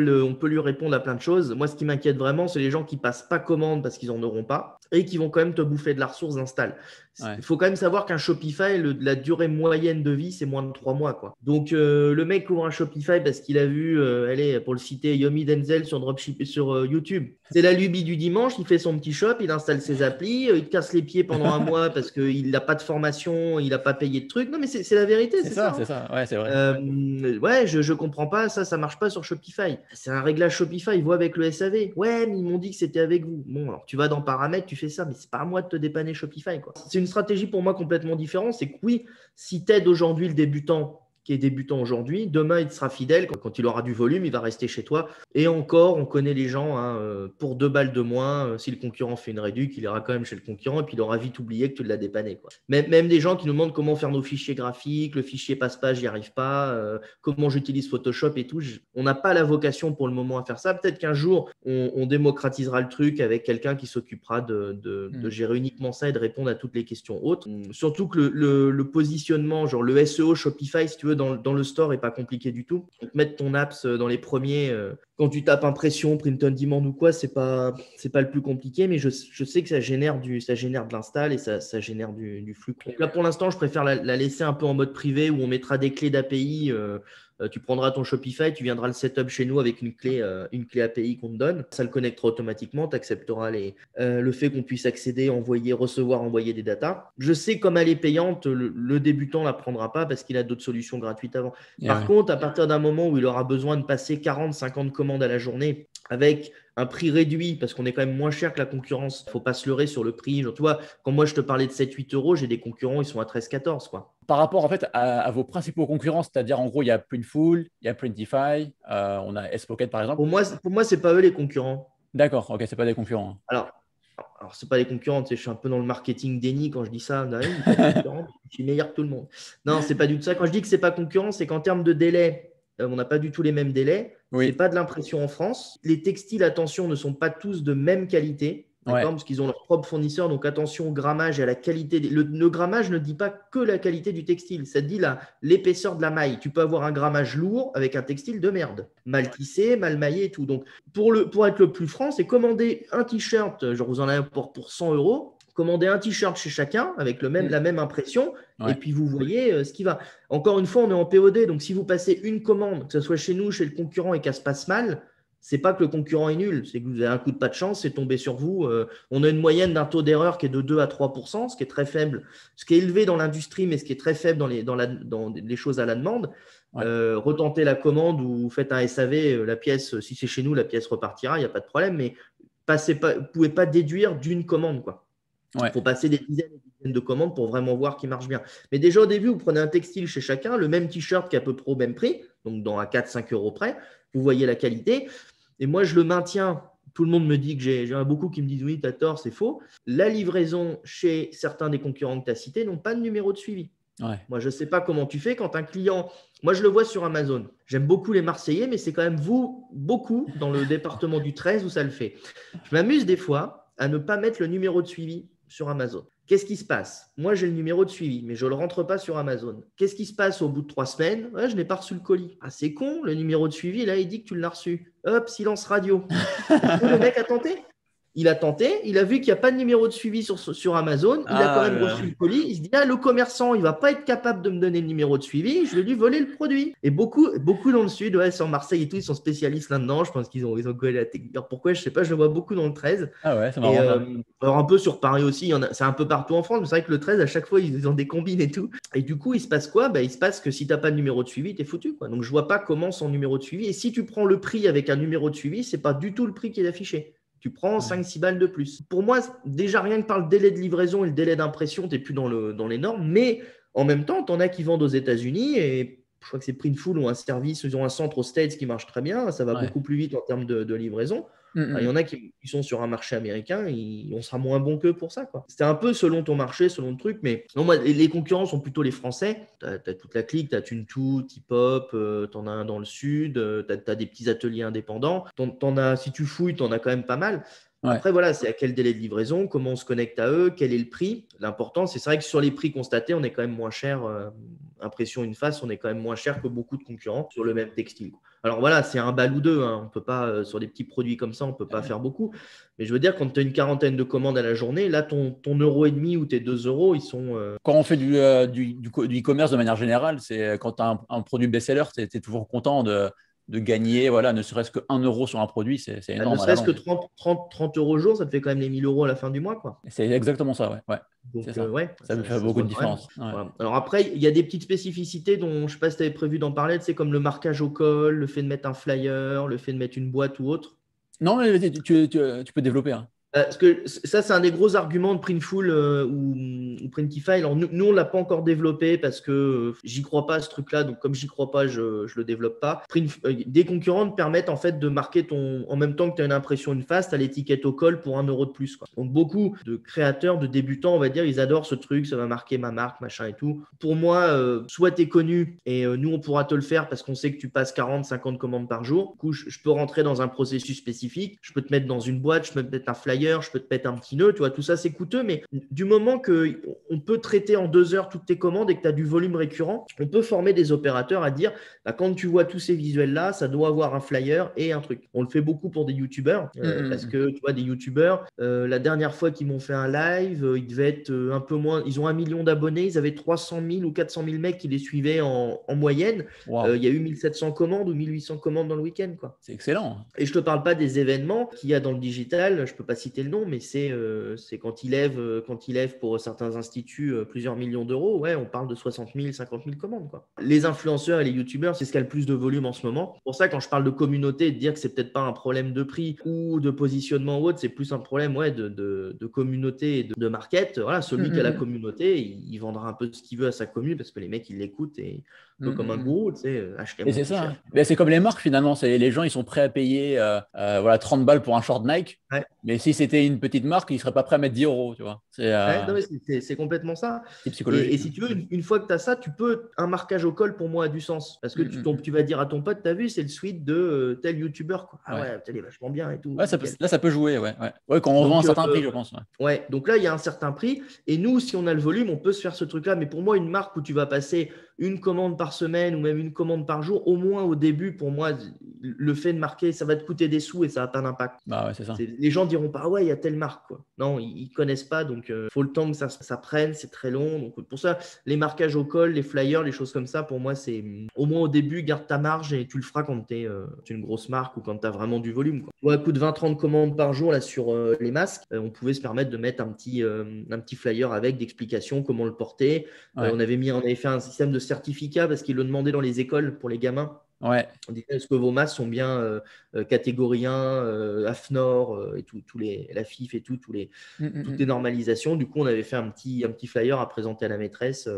lui répondre à plein de choses. Moi, ce qui m'inquiète vraiment, c'est les gens qui passent pas commande parce qu'ils en auront pas et qui vont quand même te bouffer de la ressource d'install. Il faut quand même savoir qu'un Shopify, la durée moyenne de vie, c'est moins de 3 mois, quoi. Donc, le mec ouvre un Shopify parce qu'il a vu, pour le citer, Yomi Denzel sur YouTube. C'est la lubie du dimanche. Il fait son petit shop, il installe ses applis, il te casse les pieds pendant un mois parce qu'il n'a pas de formation, il n'a pas payé de trucs. Non, mais c'est la vérité. C'est ça. Ouais, c'est vrai. Je comprends pas, ça marche pas sur Shopify. C'est un réglage Shopify, ils voient avec le SAV. Ouais, mais ils m'ont dit que c'était avec vous. Bon, alors tu vas dans paramètres, tu fais ça, mais c'est pas à moi de te dépanner Shopify, quoi. C'est une stratégie pour moi complètement différente. C'est que oui, si tu aides aujourd'hui le débutant qui est débutant aujourd'hui, demain il te sera fidèle. Quand il aura du volume, il va rester chez toi. Et encore, on connaît les gens, pour 2 balles de moins, si le concurrent fait une réduc, il ira quand même chez le concurrent et puis il aura vite oublié que tu l'as dépanné, quoi. Même des gens qui nous demandent comment faire nos fichiers graphiques, le fichier passe-page, j'y arrive pas, comment j'utilise Photoshop et tout. On n'a pas la vocation pour le moment à faire ça. Peut-être qu'un jour, on démocratisera le truc avec quelqu'un qui s'occupera de gérer uniquement ça et de répondre à toutes les questions autres. Surtout que le positionnement, genre le SEO Shopify, si tu veux, dans le store est pas compliqué du tout. Donc, mettre ton apps dans les premiers, quand tu tapes impression, print on demand ou quoi, c'est pas le plus compliqué, mais je sais que ça génère de l'install et ça génère du flux. Donc là, pour l'instant, je préfère la laisser un peu en mode privé où on mettra des clés d'API. Tu prendras ton Shopify, tu viendras le setup chez nous avec une clé API qu'on te donne. Ça le connectera automatiquement. Tu accepteras le fait qu'on puisse accéder, envoyer, recevoir, envoyer des datas. Je sais comme elle est payante, le débutant ne la prendra pas parce qu'il a d'autres solutions gratuites avant. Par contre, à partir d'un moment où il aura besoin de passer 40, 50 commandes à la journée avec un prix réduit, parce qu'on est quand même moins cher que la concurrence. Il ne faut pas se leurrer sur le prix. Genre, tu vois, quand moi je te parlais de 7-8 euros, j'ai des concurrents, ils sont à 13-14, quoi. Par rapport en fait à vos principaux concurrents, c'est-à-dire en gros, il y a Printful, il y a Printify, on a S-Pocket par exemple. Pour moi, ce n'est pas eux les concurrents. D'accord, ok, c'est pas des concurrents. Alors c'est pas les concurrents, tu sais, je suis un peu dans le marketing déni quand je dis ça. Non, je suis meilleur que tout le monde. Non, c'est pas du tout ça. Quand je dis que c'est pas concurrent, c'est qu'en termes de délai, on n'a pas du tout les mêmes délais. Oui. C'est pas de l'impression en France. Les textiles, attention, ne sont pas tous de même qualité. D'accord, parce qu'ils ont leur propre fournisseur. Donc, attention au grammage et à la qualité. Le grammage ne dit pas que la qualité du textile. Ça dit l'épaisseur de la maille. Tu peux avoir un grammage lourd avec un textile de merde. Mal tissé, mal maillé et tout. Donc, pour être le plus franc, c'est commander un t-shirt. Genre, vous en avez pour 100 euros. Commandez un t-shirt chez chacun avec la même impression. Et puis, vous voyez ce qui va. Encore une fois, on est en POD. Donc, si vous passez une commande, que ce soit chez nous, chez le concurrent et qu'elle se passe mal, c'est pas que le concurrent est nul, c'est que vous avez un coup de pas de chance, c'est tombé sur vous. On a une moyenne d'un taux d'erreur qui est de 2 à 3%, ce qui est très faible, ce qui est élevé dans l'industrie, mais ce qui est très faible dans les choses à la demande. Retentez la commande ou faites un SAV, la pièce, si c'est chez nous, la pièce repartira, il n'y a pas de problème, mais vous ne pouvez pas déduire d'une commande, quoi. Il faut passer des dizaines et des dizaines de commandes pour vraiment voir qui marche bien. Mais déjà au début, vous prenez un textile chez chacun, le même t-shirt qui est à peu près au même prix, donc à 4-5 euros près, vous voyez la qualité. Et moi, je le maintiens. Tout le monde me dit que j'ai beaucoup qui me disent oui, tu as tort, c'est faux. La livraison chez certains des concurrents que tu as cités n'ont pas de numéro de suivi. Moi, je ne sais pas comment tu fais quand un client… Moi, je le vois sur Amazon. J'aime beaucoup les Marseillais, mais c'est quand même beaucoup dans le département du 13 où ça le fait. Je m'amuse des fois à ne pas mettre le numéro de suivi sur Amazon. Qu'est-ce qui se passe? Moi, j'ai le numéro de suivi, mais je ne le rentre pas sur Amazon. Qu'est-ce qui se passe au bout de 3 semaines? Je n'ai pas reçu le colis. Ah, c'est con, le numéro de suivi, là, il dit que tu l'as reçu. Hop, silence radio. Le mec a tenté. Il a tenté, il a vu qu'il n'y a pas de numéro de suivi sur Amazon, il a quand même reçu le colis, il se dit, le commerçant, il ne va pas être capable de me donner le numéro de suivi, je vais lui voler le produit. Et beaucoup dans le sud, sur Marseille et tout, ils sont spécialistes là-dedans, je pense qu'ils ont collé la technique. Alors pourquoi, je ne sais pas, je le vois beaucoup dans le 13. Ah ouais, c'est marrant. Alors un peu sur Paris aussi, c'est un peu partout en France, mais c'est vrai que le 13, à chaque fois, ils ont des combines et tout. Et du coup, il se passe quoi? Il se passe que si tu n'as pas de numéro de suivi, tu es foutu, quoi. Donc je ne vois pas comment son numéro de suivi. Et si tu prends le prix avec un numéro de suivi, ce n'est pas du tout le prix qui est affiché. Tu prends 5-6 balles de plus. Pour moi, déjà rien que par le délai de livraison et le délai d'impression, tu n'es plus dans les normes. Mais en même temps, tu en as qui vendent aux États-Unis et je crois que c'est Printful ou un service, ils ont un centre aux States qui marche très bien. Ça va beaucoup plus vite en termes de livraison. Il y en a qui sont sur un marché américain, on sera moins bon qu'eux pour ça, quoi. C'était un peu selon ton marché, selon le truc, mais non, moi, les concurrents sont plutôt les Français. Tu as toute la clique, tu as Tuntu, T-Pop, tu en as un dans le sud, tu as des petits ateliers indépendants. Si tu fouilles, tu en as quand même pas mal. Ouais. Après, voilà, c'est à quel délai de livraison, comment on se connecte à eux, quel est le prix. L'important, c'est vrai que sur les prix constatés, on est quand même moins cher. Impression une face, on est quand même moins cher que beaucoup de concurrents sur le même textile. Alors voilà, c'est un bal ou deux. Hein. On peut pas, sur des petits produits comme ça, on ne peut pas faire beaucoup. Mais je veux dire, quand tu as une quarantaine de commandes à la journée, là, ton €1,50 ou tes €2, ils sont… Quand on fait du e-commerce de manière générale, c'est quand tu as un produit best-seller, tu es toujours content de gagner, voilà, ne serait-ce que 1 euro sur un produit, c'est énorme. Ne serait-ce que 30 euros au jour, ça te fait quand même les 1 000 € à la fin du mois, quoi. C'est exactement ça, ouais. Donc, ça me fait beaucoup de différence. Ouais. Voilà. Alors après, il y a des petites spécificités dont je ne sais pas si tu avais prévu d'en parler, comme le marquage au col, le fait de mettre un flyer, le fait de mettre une boîte ou autre. Non, mais tu peux développer. Hein. Parce que ça, c'est un des gros arguments de Printful ou Printify. Alors, nous on ne l'a pas encore développé parce que j'y crois pas à ce truc-là. Donc, comme j'y crois pas, je ne le développe pas. Des concurrents te permettent en fait de marquer en même temps que tu as une impression une face, tu as l'étiquette au col pour 1 € de plus, quoi. Donc, beaucoup de créateurs, de débutants, on va dire, ils adorent ce truc. Ça va marquer ma marque, machin et tout. Pour moi, soit tu es connu et nous, on pourra te le faire parce qu'on sait que tu passes 40, 50 commandes par jour. Du coup, je peux rentrer dans un processus spécifique. Je peux te mettre dans une boîte, je peux te mettre un flyer. Je peux te mettre un petit nœud, tu vois, tout ça c'est coûteux, mais du moment qu'on peut traiter en 2 heures toutes tes commandes et que tu as du volume récurrent, on peut former des opérateurs à dire, quand tu vois tous ces visuels-là, ça doit avoir un flyer et un truc. On le fait beaucoup pour des youtubeurs, parce que tu vois, des youtubeurs, la dernière fois qu'ils m'ont fait un live, ils devaient être un peu moins, ils ont 1 million d'abonnés, ils avaient 300 000 ou 400 000 mecs qui les suivaient en moyenne. Wow. Il y a eu 1700 commandes ou 1800 commandes dans le week-end, quoi. C'est excellent. Et je te parle pas des événements qu'il y a dans le digital, je peux pas citer le nom, mais c'est quand ils lèvent pour certains instituts plusieurs millions d'euros, ouais, on parle de 60 000, 50 000 commandes, quoi. Les influenceurs et les youtubeurs, c'est ce qui a le plus de volume en ce moment. C'est pour ça, quand je parle de communauté, de dire que c'est peut-être pas un problème de prix ou de positionnement ou autre, c'est plus un problème de communauté et de market. Voilà, celui qui a la communauté, il vendra un peu ce qu'il veut à sa commune parce que les mecs, ils l'écoutent et un peu comme un gourou, tu sais, et c'est ça. Mais c'est comme les marques finalement. Les gens, ils sont prêts à payer 30 balles pour un short Nike. Ouais. Mais si c'était une petite marque, ils ne seraient pas prêts à mettre 10 €. Tu vois. C'est complètement ça. C'est psychologique. Et si tu veux, une fois que tu as ça, un marquage au col pour moi a du sens. Parce que tu vas dire à ton pote, tu as vu, c'est le suite de tel youtubeur. Ah ouais, il est vachement bien et tout. Ouais, ça peut jouer. Ouais, quand on vend un certain prix, je pense. Ouais, donc là, il y a un certain prix. Et nous, si on a le volume, on peut se faire ce truc-là. Mais pour moi, une marque où tu vas passer une commande par semaine ou même une commande par jour, au moins au début, pour moi, le fait de marquer, ça va te coûter des sous et ça n'a pas d'impact. Bah ouais, c'est ça. Les gens diront pas, ouais, il y a telle marque, quoi. Non, ils connaissent pas, donc faut le temps que ça prenne, c'est très long. Donc pour ça, les marquages au col, les flyers, les choses comme ça, pour moi, c'est au moins au début, garde ta marge et tu le feras quand tu es une grosse marque ou quand tu as vraiment du volume, quoi. Ouais, à coup de 20-30 commandes par jour là, sur les masques, on pouvait se permettre de mettre un petit flyer avec d'explications, comment le porter. Ouais. On avait fait un système de certificat parce qu'ils le demandaient dans les écoles pour les gamins. Ouais. On disait, est-ce que vos masques sont bien catégorie 1, AFNOR et la FIF et toutes les normalisations. Du coup, on avait fait un petit flyer à présenter à la maîtresse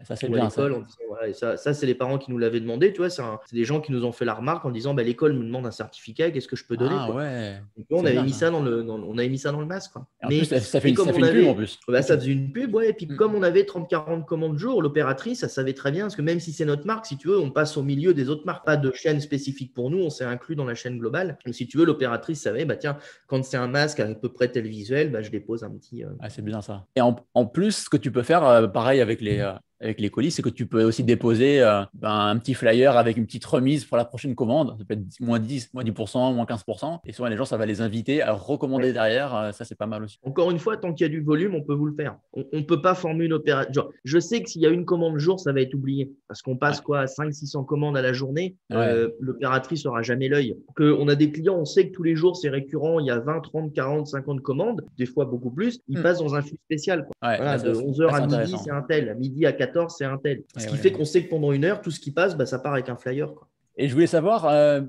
ça, c'est bien, l'école. En disant, voilà, et ça, c'est les parents qui nous l'avaient demandé. Tu vois, c'est des gens qui nous ont fait la remarque en disant, l'école me demande un certificat, qu'est-ce que je peux donner, quoi. Ouais. Donc, on avait mis ça dans le masque, quoi. En plus, ça fait une pub en plus. Ça faisait une pub, ouais. Et puis, comme on avait 30-40 commandes jour, l'opératrice, elle savait très bien, parce que même si c'est notre marque, si tu veux, on passe au milieu des autres marques. Pas de chaîne spécifique pour nous, on s'est inclus dans la chaîne globale. Donc, si tu veux, l'opératrice savait, tiens, quand c'est un masque à peu près tel visuel, je dépose un petit. C'est bien ça. Et en plus, ce que tu peux faire, pareil avec les colis, c'est que tu peux aussi déposer un petit flyer avec une petite remise pour la prochaine commande. Ça peut être moins 10%, moins 15%. Et souvent, les gens, ça va les inviter à recommander derrière. Ça, c'est pas mal aussi. Encore une fois, tant qu'il y a du volume, on peut vous le faire. On ne peut pas former une opération. Je sais que s'il y a une commande jour, ça va être oublié. Parce qu'on passe à 500-600 commandes à la journée. L'opératrice n'aura jamais l'œil. On a des clients, on sait que tous les jours, c'est récurrent. Il y a 20, 30, 40, 50 commandes, des fois beaucoup plus. Ils passent dans un flux spécial, quoi. De 11h à midi, c'est un tel. À midi à 14, c'est un tel. Ce qui fait qu'on sait que pendant une heure, tout ce qui passe, ça part avec un flyer, quoi. Et je voulais savoir,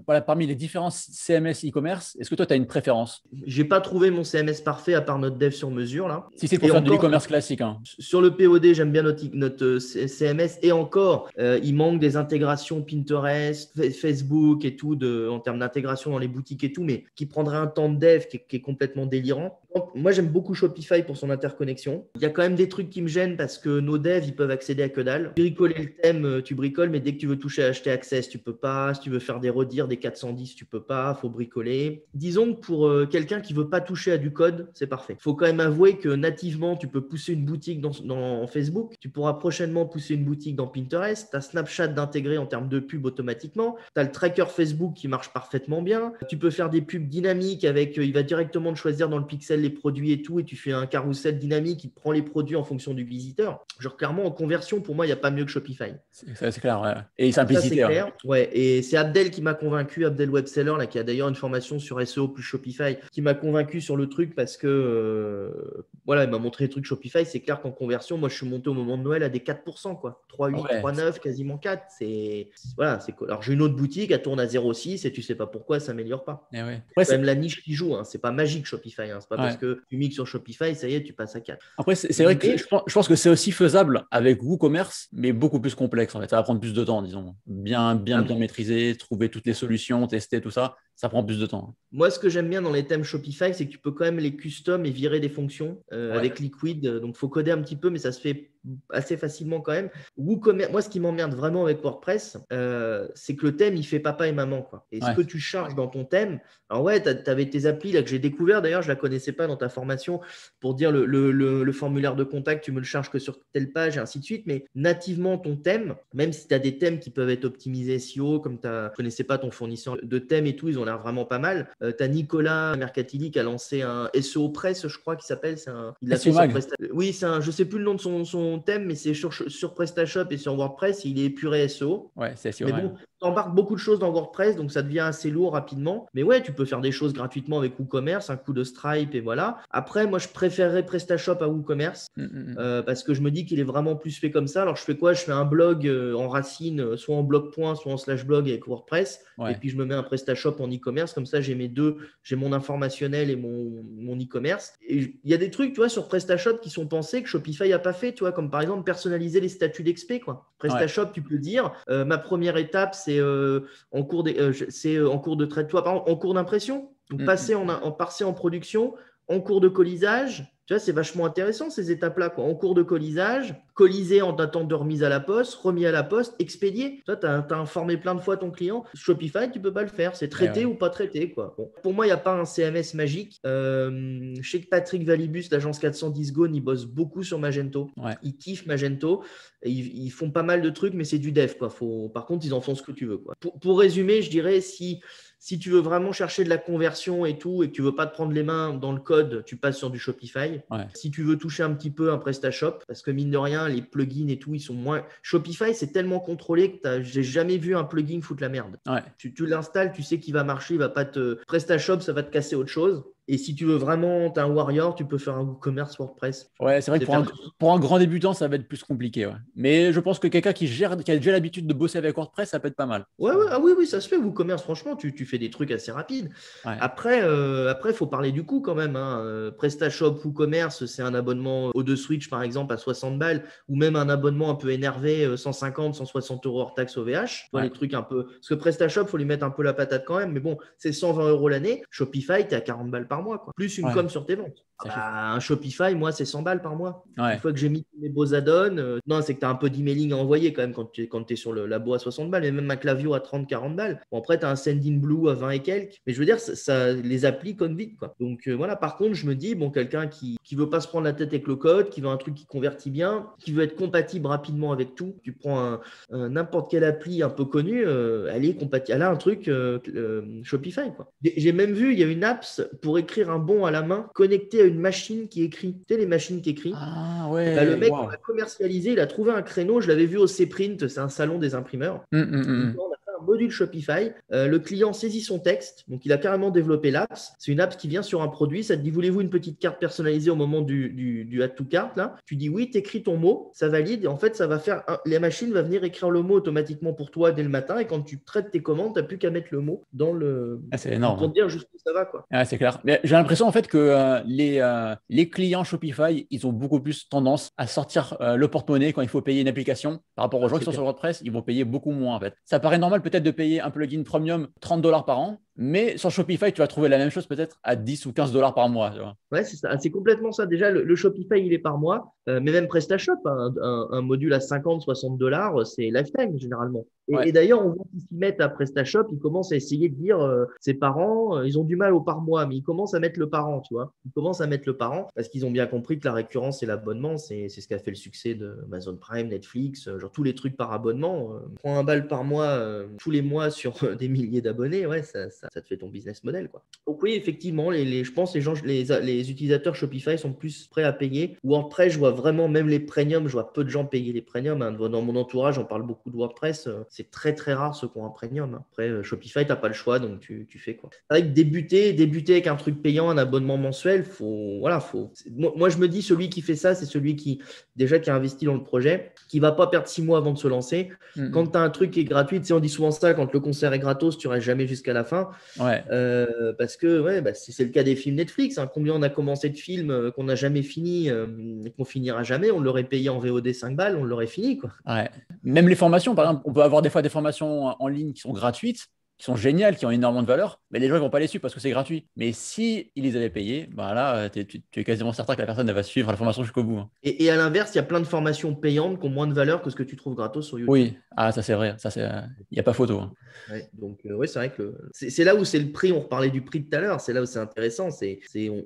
voilà, parmi les différents CMS e-commerce, est-ce que toi, tu as une préférence? J'ai pas trouvé mon CMS parfait à part notre dev sur mesure là. Si c'est pour Et faire de encore, l'e-commerce classique, hein. sur le POD, j'aime bien notre CMS. Et encore, il manque des intégrations Pinterest, Facebook et tout en termes d'intégration dans les boutiques et tout, mais qui prendrait un temps de dev qui est complètement délirant. Donc, moi, j'aime beaucoup Shopify pour son interconnexion. Il y a quand même des trucs qui me gênent parce que nos devs, ils peuvent accéder à que dalle. Bricoler le thème, tu bricoles, mais dès que tu veux toucher à acheter Access, tu peux pas. Si tu veux faire des redires, des 410, tu peux pas. Faut bricoler. Disons que pour quelqu'un qui veut pas toucher à du code, c'est parfait. Faut quand même avouer que nativement, tu peux pousser une boutique dans Facebook. Tu pourras prochainement pousser une boutique dans Pinterest. Tu as Snapchat d'intégrer en termes de pub automatiquement. Tu as le tracker Facebook qui marche parfaitement bien. Tu peux faire des pubs dynamiques avec, il va directement te choisir dans le pixel les produits et tout, et tu fais un carrousel dynamique qui te prend les produits en fonction du visiteur. Genre clairement en conversion, pour moi, il n'y a pas mieux que Shopify. C'est clair, ouais. Et Ça, simplicité. c'est clair. Ouais. Et c'est Abdel qui m'a convaincu, Abdel Webseller, là, qui a d'ailleurs une formation sur SEO plus Shopify, qui m'a convaincu sur le truc parce que voilà, il m'a montré les trucs Shopify. C'est clair qu'en conversion, moi, je suis monté au moment de Noël à des 4%, quoi. 3,8, Ouais. 3,9, quasiment 4. Voilà, c'est cool. Alors, j'ai une autre boutique, elle tourne à 0,6 et tu sais pas pourquoi, ça s'améliore pas. Ouais. Ouais, c'est même la niche qui joue, hein. C'est pas magique Shopify, hein. C'est pas parce que tu mixes sur Shopify, ça y est, tu passes à 4. Après, c'est vrai que je pense que c'est aussi faisable avec WooCommerce, mais beaucoup plus complexe en fait. Ça va prendre plus de temps, disons. Bien maîtriser, trouver toutes les solutions, tester tout ça, ça prend plus de temps. Moi, ce que j'aime bien dans les thèmes Shopify, c'est que tu peux quand même les custom et virer des fonctions avec Liquid. Donc, il faut coder un petit peu, mais ça se fait assez facilement quand même. WooCommerce, moi, ce qui m'emmerde vraiment avec WordPress, c'est que le thème, il fait papa et maman, quoi. Et ce que tu charges dans ton thème, alors ouais, tu avais tes applis là, que j'ai découvert, d'ailleurs, je ne la connaissais pas dans ta formation, pour dire le formulaire de contact, tu me le charges que sur telle page et ainsi de suite. Mais nativement, ton thème, même si tu as des thèmes qui peuvent être optimisés SEO, comme tu ne connaissais pas ton fournisseur de thèmes et tout, ils ont l'air vraiment pas mal. Tu as Nicolas Mercatili qui a lancé un SEO Press, je crois qu'il s'appelle. Il l'a fait sur oui, je ne sais plus le nom de son thème, mais c'est sur PrestaShop et sur WordPress. Il est puré SEO. Ouais, c'est SEO. Mais bon, tu embarques beaucoup de choses dans WordPress, donc ça devient assez lourd rapidement. Mais ouais, tu peux faire des choses gratuitement avec WooCommerce, un coup de Stripe et voilà. Après, moi, je préférerais PrestaShop à WooCommerce parce que je me dis qu'il est vraiment plus fait comme ça. Alors, je fais quoi? Je fais un blog en racine, soit en blog point, soit en /blog avec WordPress. Ouais. Et puis, je me mets un PrestaShop en e-commerce. Comme ça, j'ai mes deux. J'ai mon informationnel et mon e-commerce. Et il y a des trucs, tu vois, sur PrestaShop qui sont pensés que Shopify n'a pas fait, tu vois, comme par exemple personnaliser les statuts d'expé, quoi. PrestaShop, tu peux dire, ma première étape, c'est en cours de traitement, en cours d'impression. Donc, passer en production, en cours de colisage. Tu vois, c'est vachement intéressant ces étapes-là, quoi. En cours de colisage, colisé en attente de remise à la poste, remis à la poste, expédié. Toi, tu as informé plein de fois ton client. Shopify, tu ne peux pas le faire. C'est traité ou pas traité, quoi. Bon. Pour moi, il n'y a pas un CMS magique. Je sais que Patrick Valibus, l'agence 410 Gone, il bosse beaucoup sur Magento. Ouais. Il kiffe Magento. Et ils font pas mal de trucs, mais c'est du dev, quoi. Par contre, ils en font ce que tu veux, quoi. Pour résumer, je dirais, si tu veux vraiment chercher de la conversion et tout, et que tu ne veux pas te prendre les mains dans le code, tu passes sur du Shopify. Ouais. Si tu veux toucher un petit peu un PrestaShop, parce que mine de rien, les plugins et tout, ils sont moins… Shopify, c'est tellement contrôlé que j'ai jamais vu un plugin foutre la merde. Ouais. Tu l'installes, tu sais qu'il va marcher, il va pas te… PrestaShop, ça va te casser autre chose. Et si tu veux vraiment, tu as un warrior, tu peux faire un WooCommerce WordPress. Ouais, c'est vrai que pour un grand débutant, ça va être plus compliqué. Ouais. Mais je pense que quelqu'un qui a déjà l'habitude de bosser avec WordPress, ça peut être pas mal. Ouais, ah oui, ça se fait. WooCommerce, franchement, tu fais des trucs assez rapides. Ouais. Après, il faut parler du coût quand même. PrestaShop, WooCommerce, c'est un abonnement O2Switch, par exemple, à 60 balles, ou même un abonnement un peu énervé, 150, 160 € hors taxe OVH. Ouais. Les trucs un peu… Parce que PrestaShop, il faut lui mettre un peu la patate quand même. Mais bon, c'est 120 € l'année. Shopify, tu es à 40 balles par mois, quoi. Plus une com sur tes ventes. Un Shopify, moi, c'est 100 balles par mois. Ouais. Une fois que j'ai mis mes beaux add-ons, non, c'est que tu as un peu d'emailing à envoyer quand même quand tu es sur le labo à 60 balles, mais même un Klaviyo à 30-40 balles. Bon, après, tu as un Sendinblue à 20 et quelques. Mais je veux dire, ça les applis code vite, quoi. Donc voilà, par contre, je me dis, bon, quelqu'un qui veut pas se prendre la tête avec le code, qui veut un truc qui convertit bien, qui veut être compatible rapidement avec tout, tu prends n'importe quelle appli un peu connue, elle a un truc Shopify, quoi. J'ai même vu, il y a une app pour écrire un bon à la main connecté à une machine qui écrit. Tu sais, les machines qui écrivent. Ah ouais. Là, le mec l'a commercialisé, il a trouvé un créneau, je l'avais vu au C-Print, c'est un salon des imprimeurs. On a fait un module Shopify. Le client saisit son texte, donc il a carrément développé l'apps. C'est une app qui vient sur un produit. Ça te dit, voulez-vous une petite carte personnalisée au moment du add to cart là. Tu dis oui, tu écris ton mot, ça valide et en fait, ça va faire la machine va venir écrire le mot automatiquement pour toi dès le matin et quand tu traites tes commandes, tu n'as plus qu'à mettre le mot dans le c'est énorme. pour te dire jusqu'où ça va quoi. C'est clair. Mais j'ai l'impression en fait que les clients Shopify, ils ont beaucoup plus tendance à sortir le porte-monnaie quand il faut payer une application par rapport aux gens qui sont sur WordPress, ils vont payer beaucoup moins en fait. Ça paraît normal peut-être de payer un plugin premium $30 par an, mais sur Shopify, tu vas trouver la même chose peut-être à 10 ou $15 par mois. Tu vois. Ouais, c'est ça. C'est complètement ça. Déjà, le Shopify, il est par mois, mais même PrestaShop, un module à 50, $60, c'est lifetime généralement. Et d'ailleurs, on voit qu'ils s'y mettent à PrestaShop, ils commencent à essayer de dire ses parents, ils ont du mal au par mois, mais ils commencent à mettre le par an, tu vois. Ils commencent à mettre le par an parce qu'ils ont bien compris que la récurrence et l'abonnement, c'est ce qui a fait le succès de Amazon Prime, Netflix, genre tous les trucs par abonnement. Prends $1 par mois tous les mois sur des milliers d'abonnés, ouais, ça te fait ton business model, quoi. Donc oui, effectivement, je pense les utilisateurs Shopify sont plus prêts à payer. WordPress, je vois vraiment même les premiums, je vois peu de gens payer les premiums. Hein. Dans mon entourage, on parle beaucoup de WordPress. C'est très très rare ceux qui ont un premium. Hein. Après, Shopify, tu n'as pas le choix, donc tu fais quoi. Avec débuter avec un truc payant, un abonnement mensuel, moi, je me dis, celui qui fait ça, c'est celui qui a investi dans le projet, qui va pas perdre 6 mois avant de se lancer. Quand tu as un truc qui est gratuit, tu sais, on dit souvent ça, quand le concert est gratos, tu restes jamais jusqu'à la fin. Parce que c'est le cas des films Netflix. Hein. Combien on a commencé de films qu'on n'a jamais fini, qu'on finira jamais, on l'aurait payé en VOD 5 balles, on l'aurait fini, quoi. Ouais. Même les formations, par exemple, on peut avoir des fois des formations en ligne qui sont gratuites, qui sont géniales, qui ont énormément de valeur, mais les gens ne vont pas les suivre parce que c'est gratuit. Mais si ils les avaient payés, bah là, tu es quasiment certain que la personne elle va suivre la formation jusqu'au bout. Hein. Et à l'inverse, il y a plein de formations payantes qui ont moins de valeur que ce que tu trouves gratos sur YouTube. Oui, ça c'est vrai, il n'y a pas photo. Hein. Ouais, donc c'est vrai que c'est là où c'est le prix, on reparlait du prix tout à l'heure, c'est là où c'est intéressant,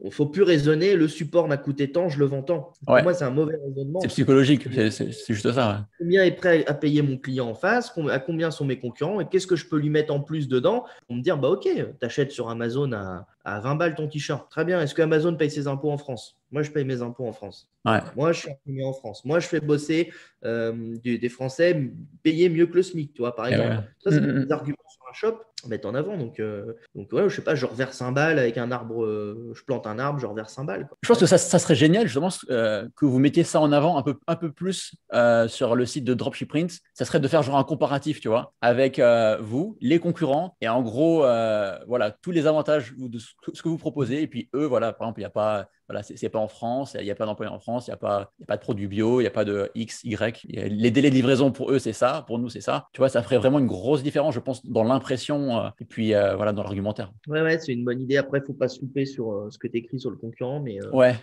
on faut plus raisonner, le support m'a coûté tant, je le vends tant. Pour moi, c'est un mauvais raisonnement. C'est psychologique, c'est juste ça. Ouais. Combien est prêt à payer mon client en face, à combien sont mes concurrents et qu'est-ce que je peux lui mettre en plus dedans pour me dire, bah ok, t'achètes sur Amazon à 20 balles ton t-shirt. Très bien, est-ce que Amazon paye ses impôts en France? Moi, je paye mes impôts en France. Ouais. Moi, je suis imprimé en France. Moi, je fais bosser des Français payer mieux que le SMIC, tu vois, par exemple. Ça, c'est des arguments sur un shop à mettre en avant. Donc ouais, je sais pas, je reverse 1 balle avec un arbre, je plante un arbre, je reverse 1 balle. Quoi. Je pense que ça serait génial, justement, que vous mettiez ça en avant un peu plus sur le site de Dropshipprints. Ça serait de faire genre un comparatif, tu vois, avec vous, les concurrents, et en gros, voilà, tous les avantages de ce que vous proposez. Et puis eux, voilà, par exemple, il n'y a pas. Voilà, c'est pas en France, il n'y a pas d'employés en France, il n'y a pas de produits bio, il n'y a pas de X, Y. Les délais de livraison pour eux, c'est ça, pour nous, c'est ça. Tu vois, ça ferait vraiment une grosse différence, je pense, dans l'impression et puis voilà, dans l'argumentaire. Ouais, c'est une bonne idée. Après, il ne faut pas se louper sur ce que tu écris sur le concurrent. Mais ouais.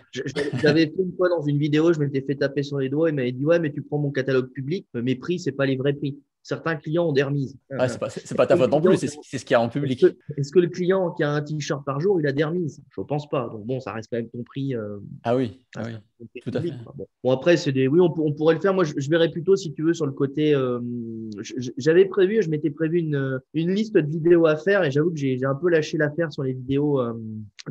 J'avais fait une fois dans une vidéo, je m'étais fait taper sur les doigts, il m'avait dit ouais, mais tu prends mon catalogue public, mes prix, ce n'est pas les vrais prix. Certains clients ont des remises. Ouais, c'est pas ta faute non plus, c'est ce qu'il y a en public. Est-ce que le client qui a un t-shirt par jour, il a des remises? Je ne pense pas. Donc bon, ça reste quand même ton prix. Ah oui, tout à fait. Bon, après, oui, on pourrait le faire. Moi, je verrais plutôt, si tu veux, sur le côté. Je m'étais prévu une liste de vidéos à faire et j'avoue que j'ai un peu lâché l'affaire sur les vidéos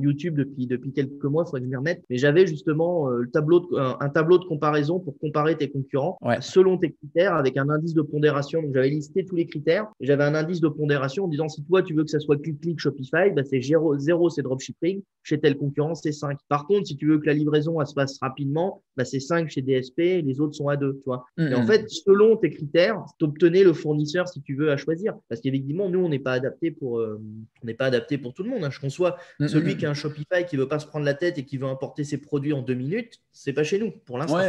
YouTube depuis quelques mois. Il faudrait que je m'y remette. Mais j'avais justement un tableau de comparaison pour comparer tes concurrents selon tes critères avec un indice de pondération. Donc, j'avais listé tous les critères et j'avais un indice de pondération en disant si toi, tu veux que ça soit clic-clic Shopify, bah, c'est 0, c'est dropshipping. Chez tel concurrent, c'est 5. Par contre, si tu veux que la livraison elle se passe rapidement, bah, c'est 5 chez DSP, les autres sont à 2. Tu vois. Et en fait, selon tes critères, tu obtenais le fournisseur si tu veux à choisir. Parce qu'évidemment, nous, on n'est pas adapté pour tout le monde. Hein. Je conçois celui qui a un Shopify qui veut pas se prendre la tête et qui veut importer ses produits en 2 minutes, c'est pas chez nous pour l'instant.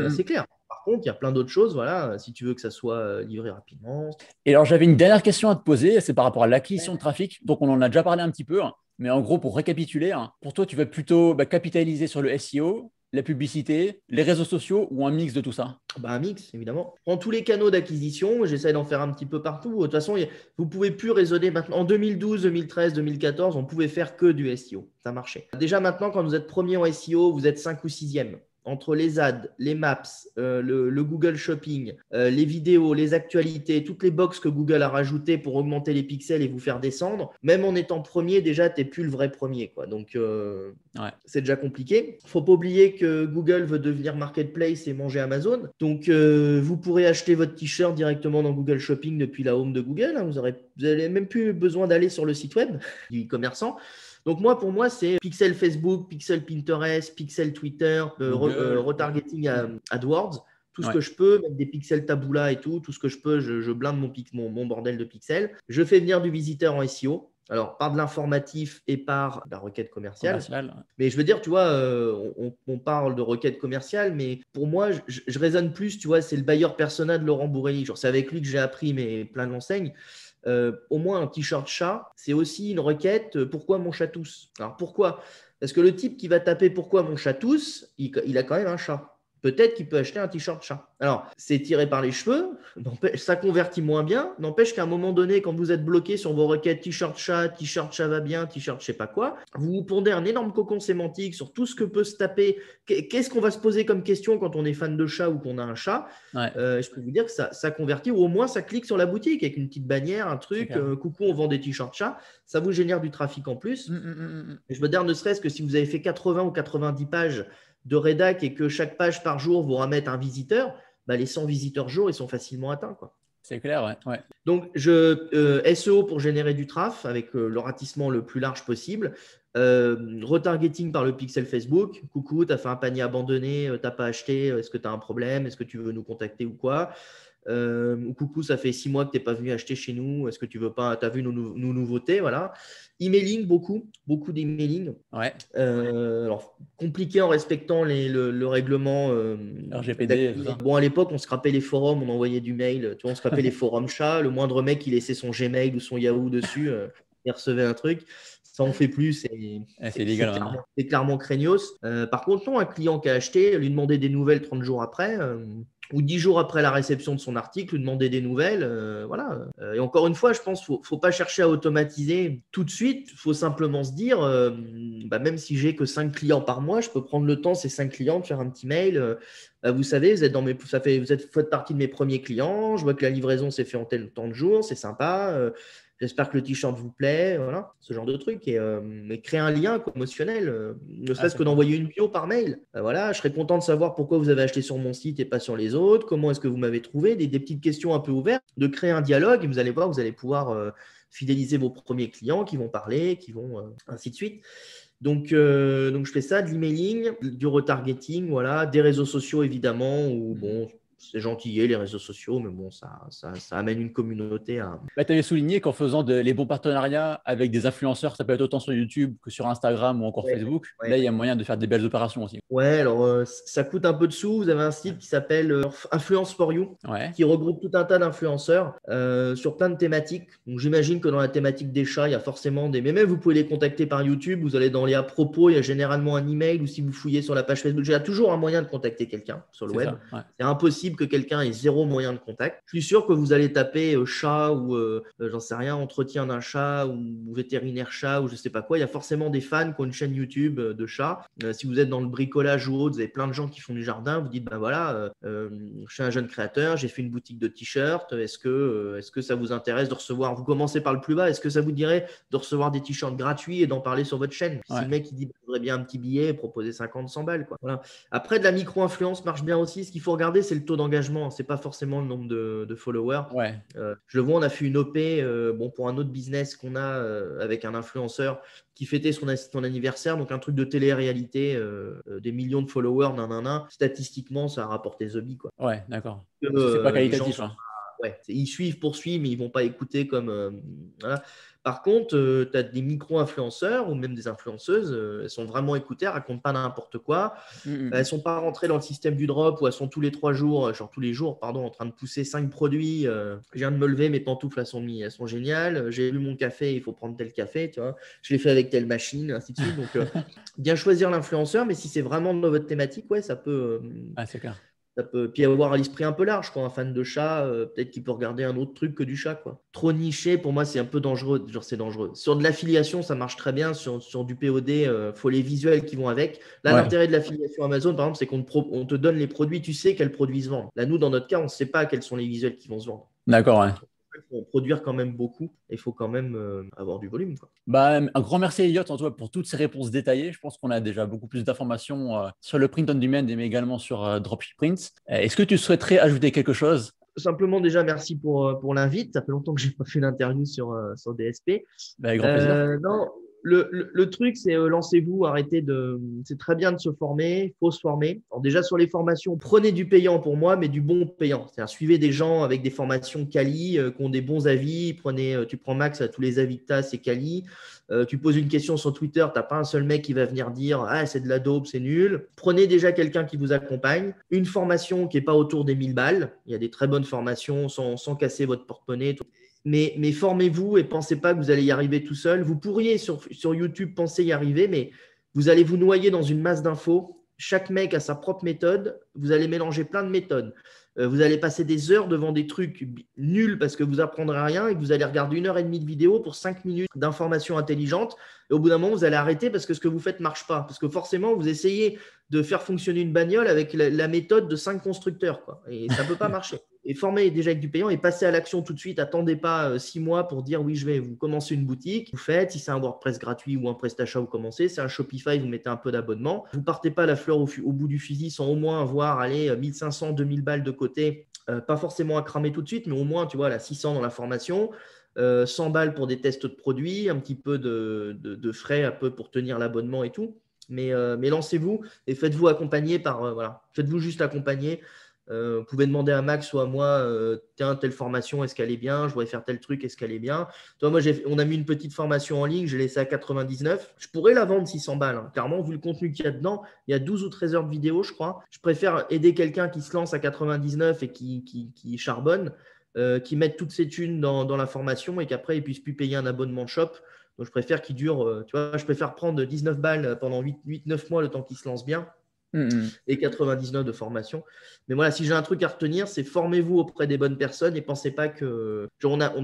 C'est clair. Par contre, il y a plein d'autres choses, voilà, si tu veux que ça soit livré rapidement. Et alors, j'avais une dernière question à te poser, c'est par rapport à l'acquisition de trafic. Donc, on en a déjà parlé un petit peu, hein, mais en gros, pour récapituler, hein, pour toi, tu vas plutôt capitaliser sur le SEO, la publicité, les réseaux sociaux ou un mix de tout ça? Un mix, évidemment. En tous les canaux d'acquisition, j'essaie d'en faire un petit peu partout. De toute façon, vous ne pouvez plus raisonner maintenant. En 2012, 2013, 2014, on pouvait faire que du SEO. Ça marchait. Déjà maintenant, quand vous êtes premier en SEO, vous êtes 5 ou 6e. entre les ads, les maps, le Google Shopping, les vidéos, les actualités, toutes les box que Google a rajoutées pour augmenter les pixels et vous faire descendre, même en étant premier, déjà, tu n'es plus le vrai premier, quoi. Donc, c'est déjà compliqué. Il ne faut pas oublier que Google veut devenir marketplace et manger Amazon. Donc, vous pourrez acheter votre t-shirt directement dans Google Shopping depuis la home de Google. Hein. Vous n'avez même plus besoin d'aller sur le site web du e-commerçant. Donc, pour moi, c'est pixel Facebook, pixel Pinterest, pixel Twitter, retargeting AdWords. Tout ce que je peux, mettre des pixels Taboola et tout ce que je peux, je blinde mon bordel de pixels. Je fais venir du visiteur en SEO. Alors, par de l'informatif et par la requête commerciale. Mais je veux dire, tu vois, on parle de requête commerciale, mais pour moi, je raisonne plus, tu vois, c'est le buyer persona de Laurent Bourrelli. Genre, c'est avec lui que j'ai appris plein d'enseignes. Au moins, un t-shirt chat, c'est aussi une requête pourquoi mon chat tousse. Alors, pourquoi? Parce que le type qui va taper pourquoi mon chat tousse, il a quand même un chat. Peut-être qu'il peut acheter un t-shirt chat. Alors, c'est tiré par les cheveux, ça convertit moins bien. N'empêche qu'à un moment donné, quand vous êtes bloqué sur vos requêtes t-shirt chat va bien, t-shirt je sais pas quoi, vous vous pondez un énorme cocon sémantique sur tout ce que peut se taper. Qu'est-ce qu'on va se poser comme question quand on est fan de chat ou qu'on a un chat? Je peux vous dire que ça convertit, ou au moins ça clique sur la boutique avec une petite bannière, un truc, coucou, on vend des t-shirts chat. Ça vous génère du trafic en plus. Et je veux dire, ne serait-ce que si vous avez fait 80 ou 90 pages de rédac et que chaque page par jour vous remette un visiteur, les 100 visiteurs jour, ils sont facilement atteints, quoi. C'est clair, ouais. Donc, SEO pour générer du traf avec le ratissement le plus large possible. Retargeting par le pixel Facebook. Coucou, tu as fait un panier abandonné, tu n'as pas acheté, est-ce que tu as un problème? Est-ce que tu veux nous contacter ou quoi? Coucou, ça fait 6 mois que tu n'es pas venu acheter chez nous. Est-ce que tu veux pas? Tu as vu nos nouveautés? Voilà. Emailing, beaucoup d'emailing. Alors, compliqué en respectant le règlement RGPD. Bon, à l'époque, on scrapait les forums, on envoyait du mail. Tu vois, on scrapait les forums chats. Le moindre mec, il laissait son Gmail ou son Yahoo dessus. Il recevait un truc. Ça, on ne fait plus. C'est illégal. C'est clairement craignos. Par contre, non, un client qui a acheté, lui demander des nouvelles 30 jours après. Ou 10 jours après la réception de son article, lui demander des nouvelles. Voilà. Et encore une fois, je pense qu'il ne faut pas chercher à automatiser tout de suite. Il faut simplement se dire, même si j'ai que 5 clients par mois, je peux prendre le temps, ces 5 clients, de faire un petit mail. Vous savez, vous faites partie de mes premiers clients. Je vois que la livraison s'est fait en tel temps de jours. C'est sympa. J'espère que le t-shirt vous plaît, voilà, ce genre de truc. Mais créer un lien émotionnel, ne serait-ce que d'envoyer une bio par mail. Voilà, je serais content de savoir pourquoi vous avez acheté sur mon site et pas sur les autres. Comment est-ce que vous m'avez trouvé? Des petites questions un peu ouvertes, de créer un dialogue. Et vous allez voir, vous allez pouvoir fidéliser vos premiers clients qui vont parler, qui vont ainsi de suite. Donc, je fais ça, de l'emailing, du retargeting, voilà, des réseaux sociaux évidemment, où bon, c'est gentil, les réseaux sociaux, mais bon, ça amène une communauté à… Tu avais souligné qu'en faisant les bons partenariats avec des influenceurs, ça peut être autant sur YouTube que sur Instagram ou encore Facebook, là, il y a moyen de faire des belles opérations aussi. Ouais, alors ça coûte un peu de sous. Vous avez un site qui s'appelle Influence for You, qui regroupe tout un tas d'influenceurs sur plein de thématiques. Donc, j'imagine que dans la thématique des chats, il y a forcément des… Mais même, vous pouvez les contacter par YouTube. Vous allez dans les à propos, il y a généralement un email, ou si vous fouillez sur la page Facebook, il y a toujours un moyen de contacter quelqu'un sur le web. C'est impossible que quelqu'un ait zéro moyen de contact. Je suis sûr que vous allez taper chat ou j'en sais rien, entretien d'un chat ou vétérinaire chat ou je sais pas quoi. Il y a forcément des fans qui ont une chaîne YouTube de chats. Si vous êtes dans le bricolage ou autre, vous avez plein de gens qui font du jardin. Vous dites voilà, je suis un jeune créateur, j'ai fait une boutique de t-shirts. Est-ce que ça vous intéresse de recevoir? Vous commencez par le plus bas. Est-ce que ça vous dirait de recevoir des t-shirts gratuits et d'en parler sur votre chaîne? Si le mec il dit je voudrais bien un petit billet, proposer 50, 100 balles quoi. Voilà. Après, de la micro-influence marche bien aussi. Ce qu'il faut regarder, c'est le taux d'engagement. C'est pas forcément le nombre de followers. Je le vois, on a fait une OP pour un autre business qu'on a avec un influenceur qui fêtait son anniversaire, donc un truc de télé-réalité, des millions de followers, statistiquement, ça a rapporté The Bee, quoi. Ouais, d'accord. C'est pas qualitatif. Ils suivent, poursuivent, mais ils vont pas écouter comme… voilà. Par contre, tu as des micro-influenceurs ou même des influenceuses, elles sont vraiment écoutées, elles racontent pas n'importe quoi. Elles sont pas rentrées dans le système du drop où elles sont tous les jours, en train de pousser 5 produits. Je viens de me lever, mes pantoufles elles sont géniales. J'ai bu mon café, il faut prendre tel café, tu vois. Je l'ai fait avec telle machine, ainsi de suite. Donc, bien choisir l'influenceur, mais si c'est vraiment dans votre thématique, ça peut… c'est clair. Ça peut puis avoir l'esprit un peu large, quoi. Un fan de chat, peut-être qu'il peut regarder un autre truc que du chat, quoi. Trop niché, pour moi, c'est un peu dangereux. Genre, c'est dangereux. Sur de l'affiliation, ça marche très bien. Sur du POD, faut les visuels qui vont avec. Là, Ouais, l'intérêt de l'affiliation Amazon, par exemple, c'est on te donne les produits, tu sais quels produits se vendent. Là, nous, dans notre cas, on ne sait pas quels sont les visuels qui vont se vendre. d'accord, ouais. Il faut produire quand même beaucoup et il faut quand même avoir du volume, quoi. Bah, un grand merci Elliot en toi pour toutes ces réponses détaillées. Je pense qu'on a déjà beaucoup plus d'informations sur le print on demand mais également sur Dropship Prints. Est-ce que tu souhaiterais ajouter quelque chose? Simplement, déjà, merci pour l'invite. Ça fait longtemps que je n'ai pas fait d'interview sur DSP. Bah, avec grand plaisir. Non, le truc, c'est lancez-vous, arrêtez de. C'est très bien de se former, il faut se former. Alors, déjà, sur les formations, prenez du payant pour moi, mais du bon payant. C'est-à-dire, suivez des gens avec des formations quali, qui ont des bons avis. Tu prends Max à tous les avis que tu as, c'est quali. Tu poses une question sur Twitter, tu n'as pas un seul mec qui va venir dire « Ah, c'est de la dope, c'est nul ». Prenez déjà quelqu'un qui vous accompagne. Une formation qui n'est pas autour des 1000 balles. Il y a des très bonnes formations sans casser votre porte-monnaie. Mais formez-vous et ne pensez pas que vous allez y arriver tout seul. Vous pourriez sur YouTube penser y arriver, mais vous allez vous noyer dans une masse d'infos. Chaque mec a sa propre méthode. Vous allez mélanger plein de méthodes. Vous allez passer des heures devant des trucs nuls parce que vous apprendrez rien et que vous allez regarder 1h30 de vidéo pour 5 minutes d'informations intelligentes. Et au bout d'un moment, vous allez arrêter parce que ce que vous faites ne marche pas. Parce que forcément, vous essayez de faire fonctionner une bagnole avec la méthode de 5 constructeurs, quoi. Et ça ne peut pas marcher. Et formez déjà avec du payant et passez à l'action tout de suite. Attendez pas 6 mois pour dire oui, je vais vous commencer une boutique. Vous faites, si c'est un WordPress gratuit ou un PrestaShop, vous commencez. C'est un Shopify, vous mettez un peu d'abonnement. Vous ne partez pas la fleur au bout du fusil sans au moins avoir 1500, 2000 balles de côté. Pas forcément à cramer tout de suite, mais au moins, tu vois, là, 600 dans la formation. 100 balles pour des tests de produits, un petit peu de frais un peu pour tenir l'abonnement et tout. Mais lancez-vous et faites-vous accompagner voilà. Faites-vous juste accompagner. Vous pouvez demander à Max ou à moi, tiens, telle formation, est-ce qu'elle est bien? Je voudrais faire tel truc, est-ce qu'elle est bien? Toi, moi, on a mis une petite formation en ligne, j'ai laissé à 99. Je pourrais la vendre 600 balles. Hein. Clairement, vu le contenu qu'il y a dedans, il y a 12 ou 13 heures de vidéo, je crois. Je préfère aider quelqu'un qui se lance à 99 et qui charbonne, qui mette toutes ses thunes dans la formation et qu'après, il ne puisse plus payer un abonnement de shop. Donc, je préfère qu'il dure, tu vois, je préfère prendre 19 balles pendant 8-9 mois le temps qu'il se lance bien. Et 99 de formation. Mais voilà, si j'ai un truc à retenir, c'est formez-vous auprès des bonnes personnes et pensez pas que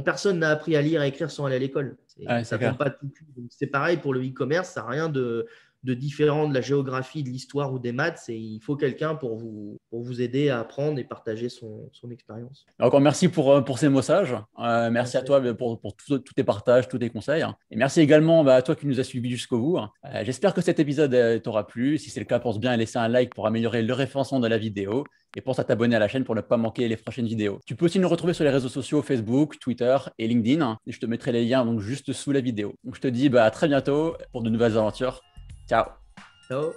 personne n'a appris à lire et à écrire sans aller à l'école. Ouais, Ça c'est tombe clair. pas tout. C'est pareil pour le e-commerce, ça n'a rien de différent de la géographie, de l'histoire ou des maths. Il faut quelqu'un pour vous aider à apprendre et partager son expérience. Encore merci pour ces mots sages. Merci à toi pour tous tes partages, tous tes conseils. Et merci également à toi qui nous as suivis jusqu'au bout. J'espère que cet épisode t'aura plu. Si c'est le cas, pense bien à laisser un like pour améliorer le référencement de la vidéo. Et pense à t'abonner à la chaîne pour ne pas manquer les prochaines vidéos. Tu peux aussi nous retrouver sur les réseaux sociaux Facebook, Twitter et LinkedIn. Et je te mettrai les liens donc juste sous la vidéo. Donc je te dis à très bientôt pour de nouvelles aventures. Ciao. Ciao.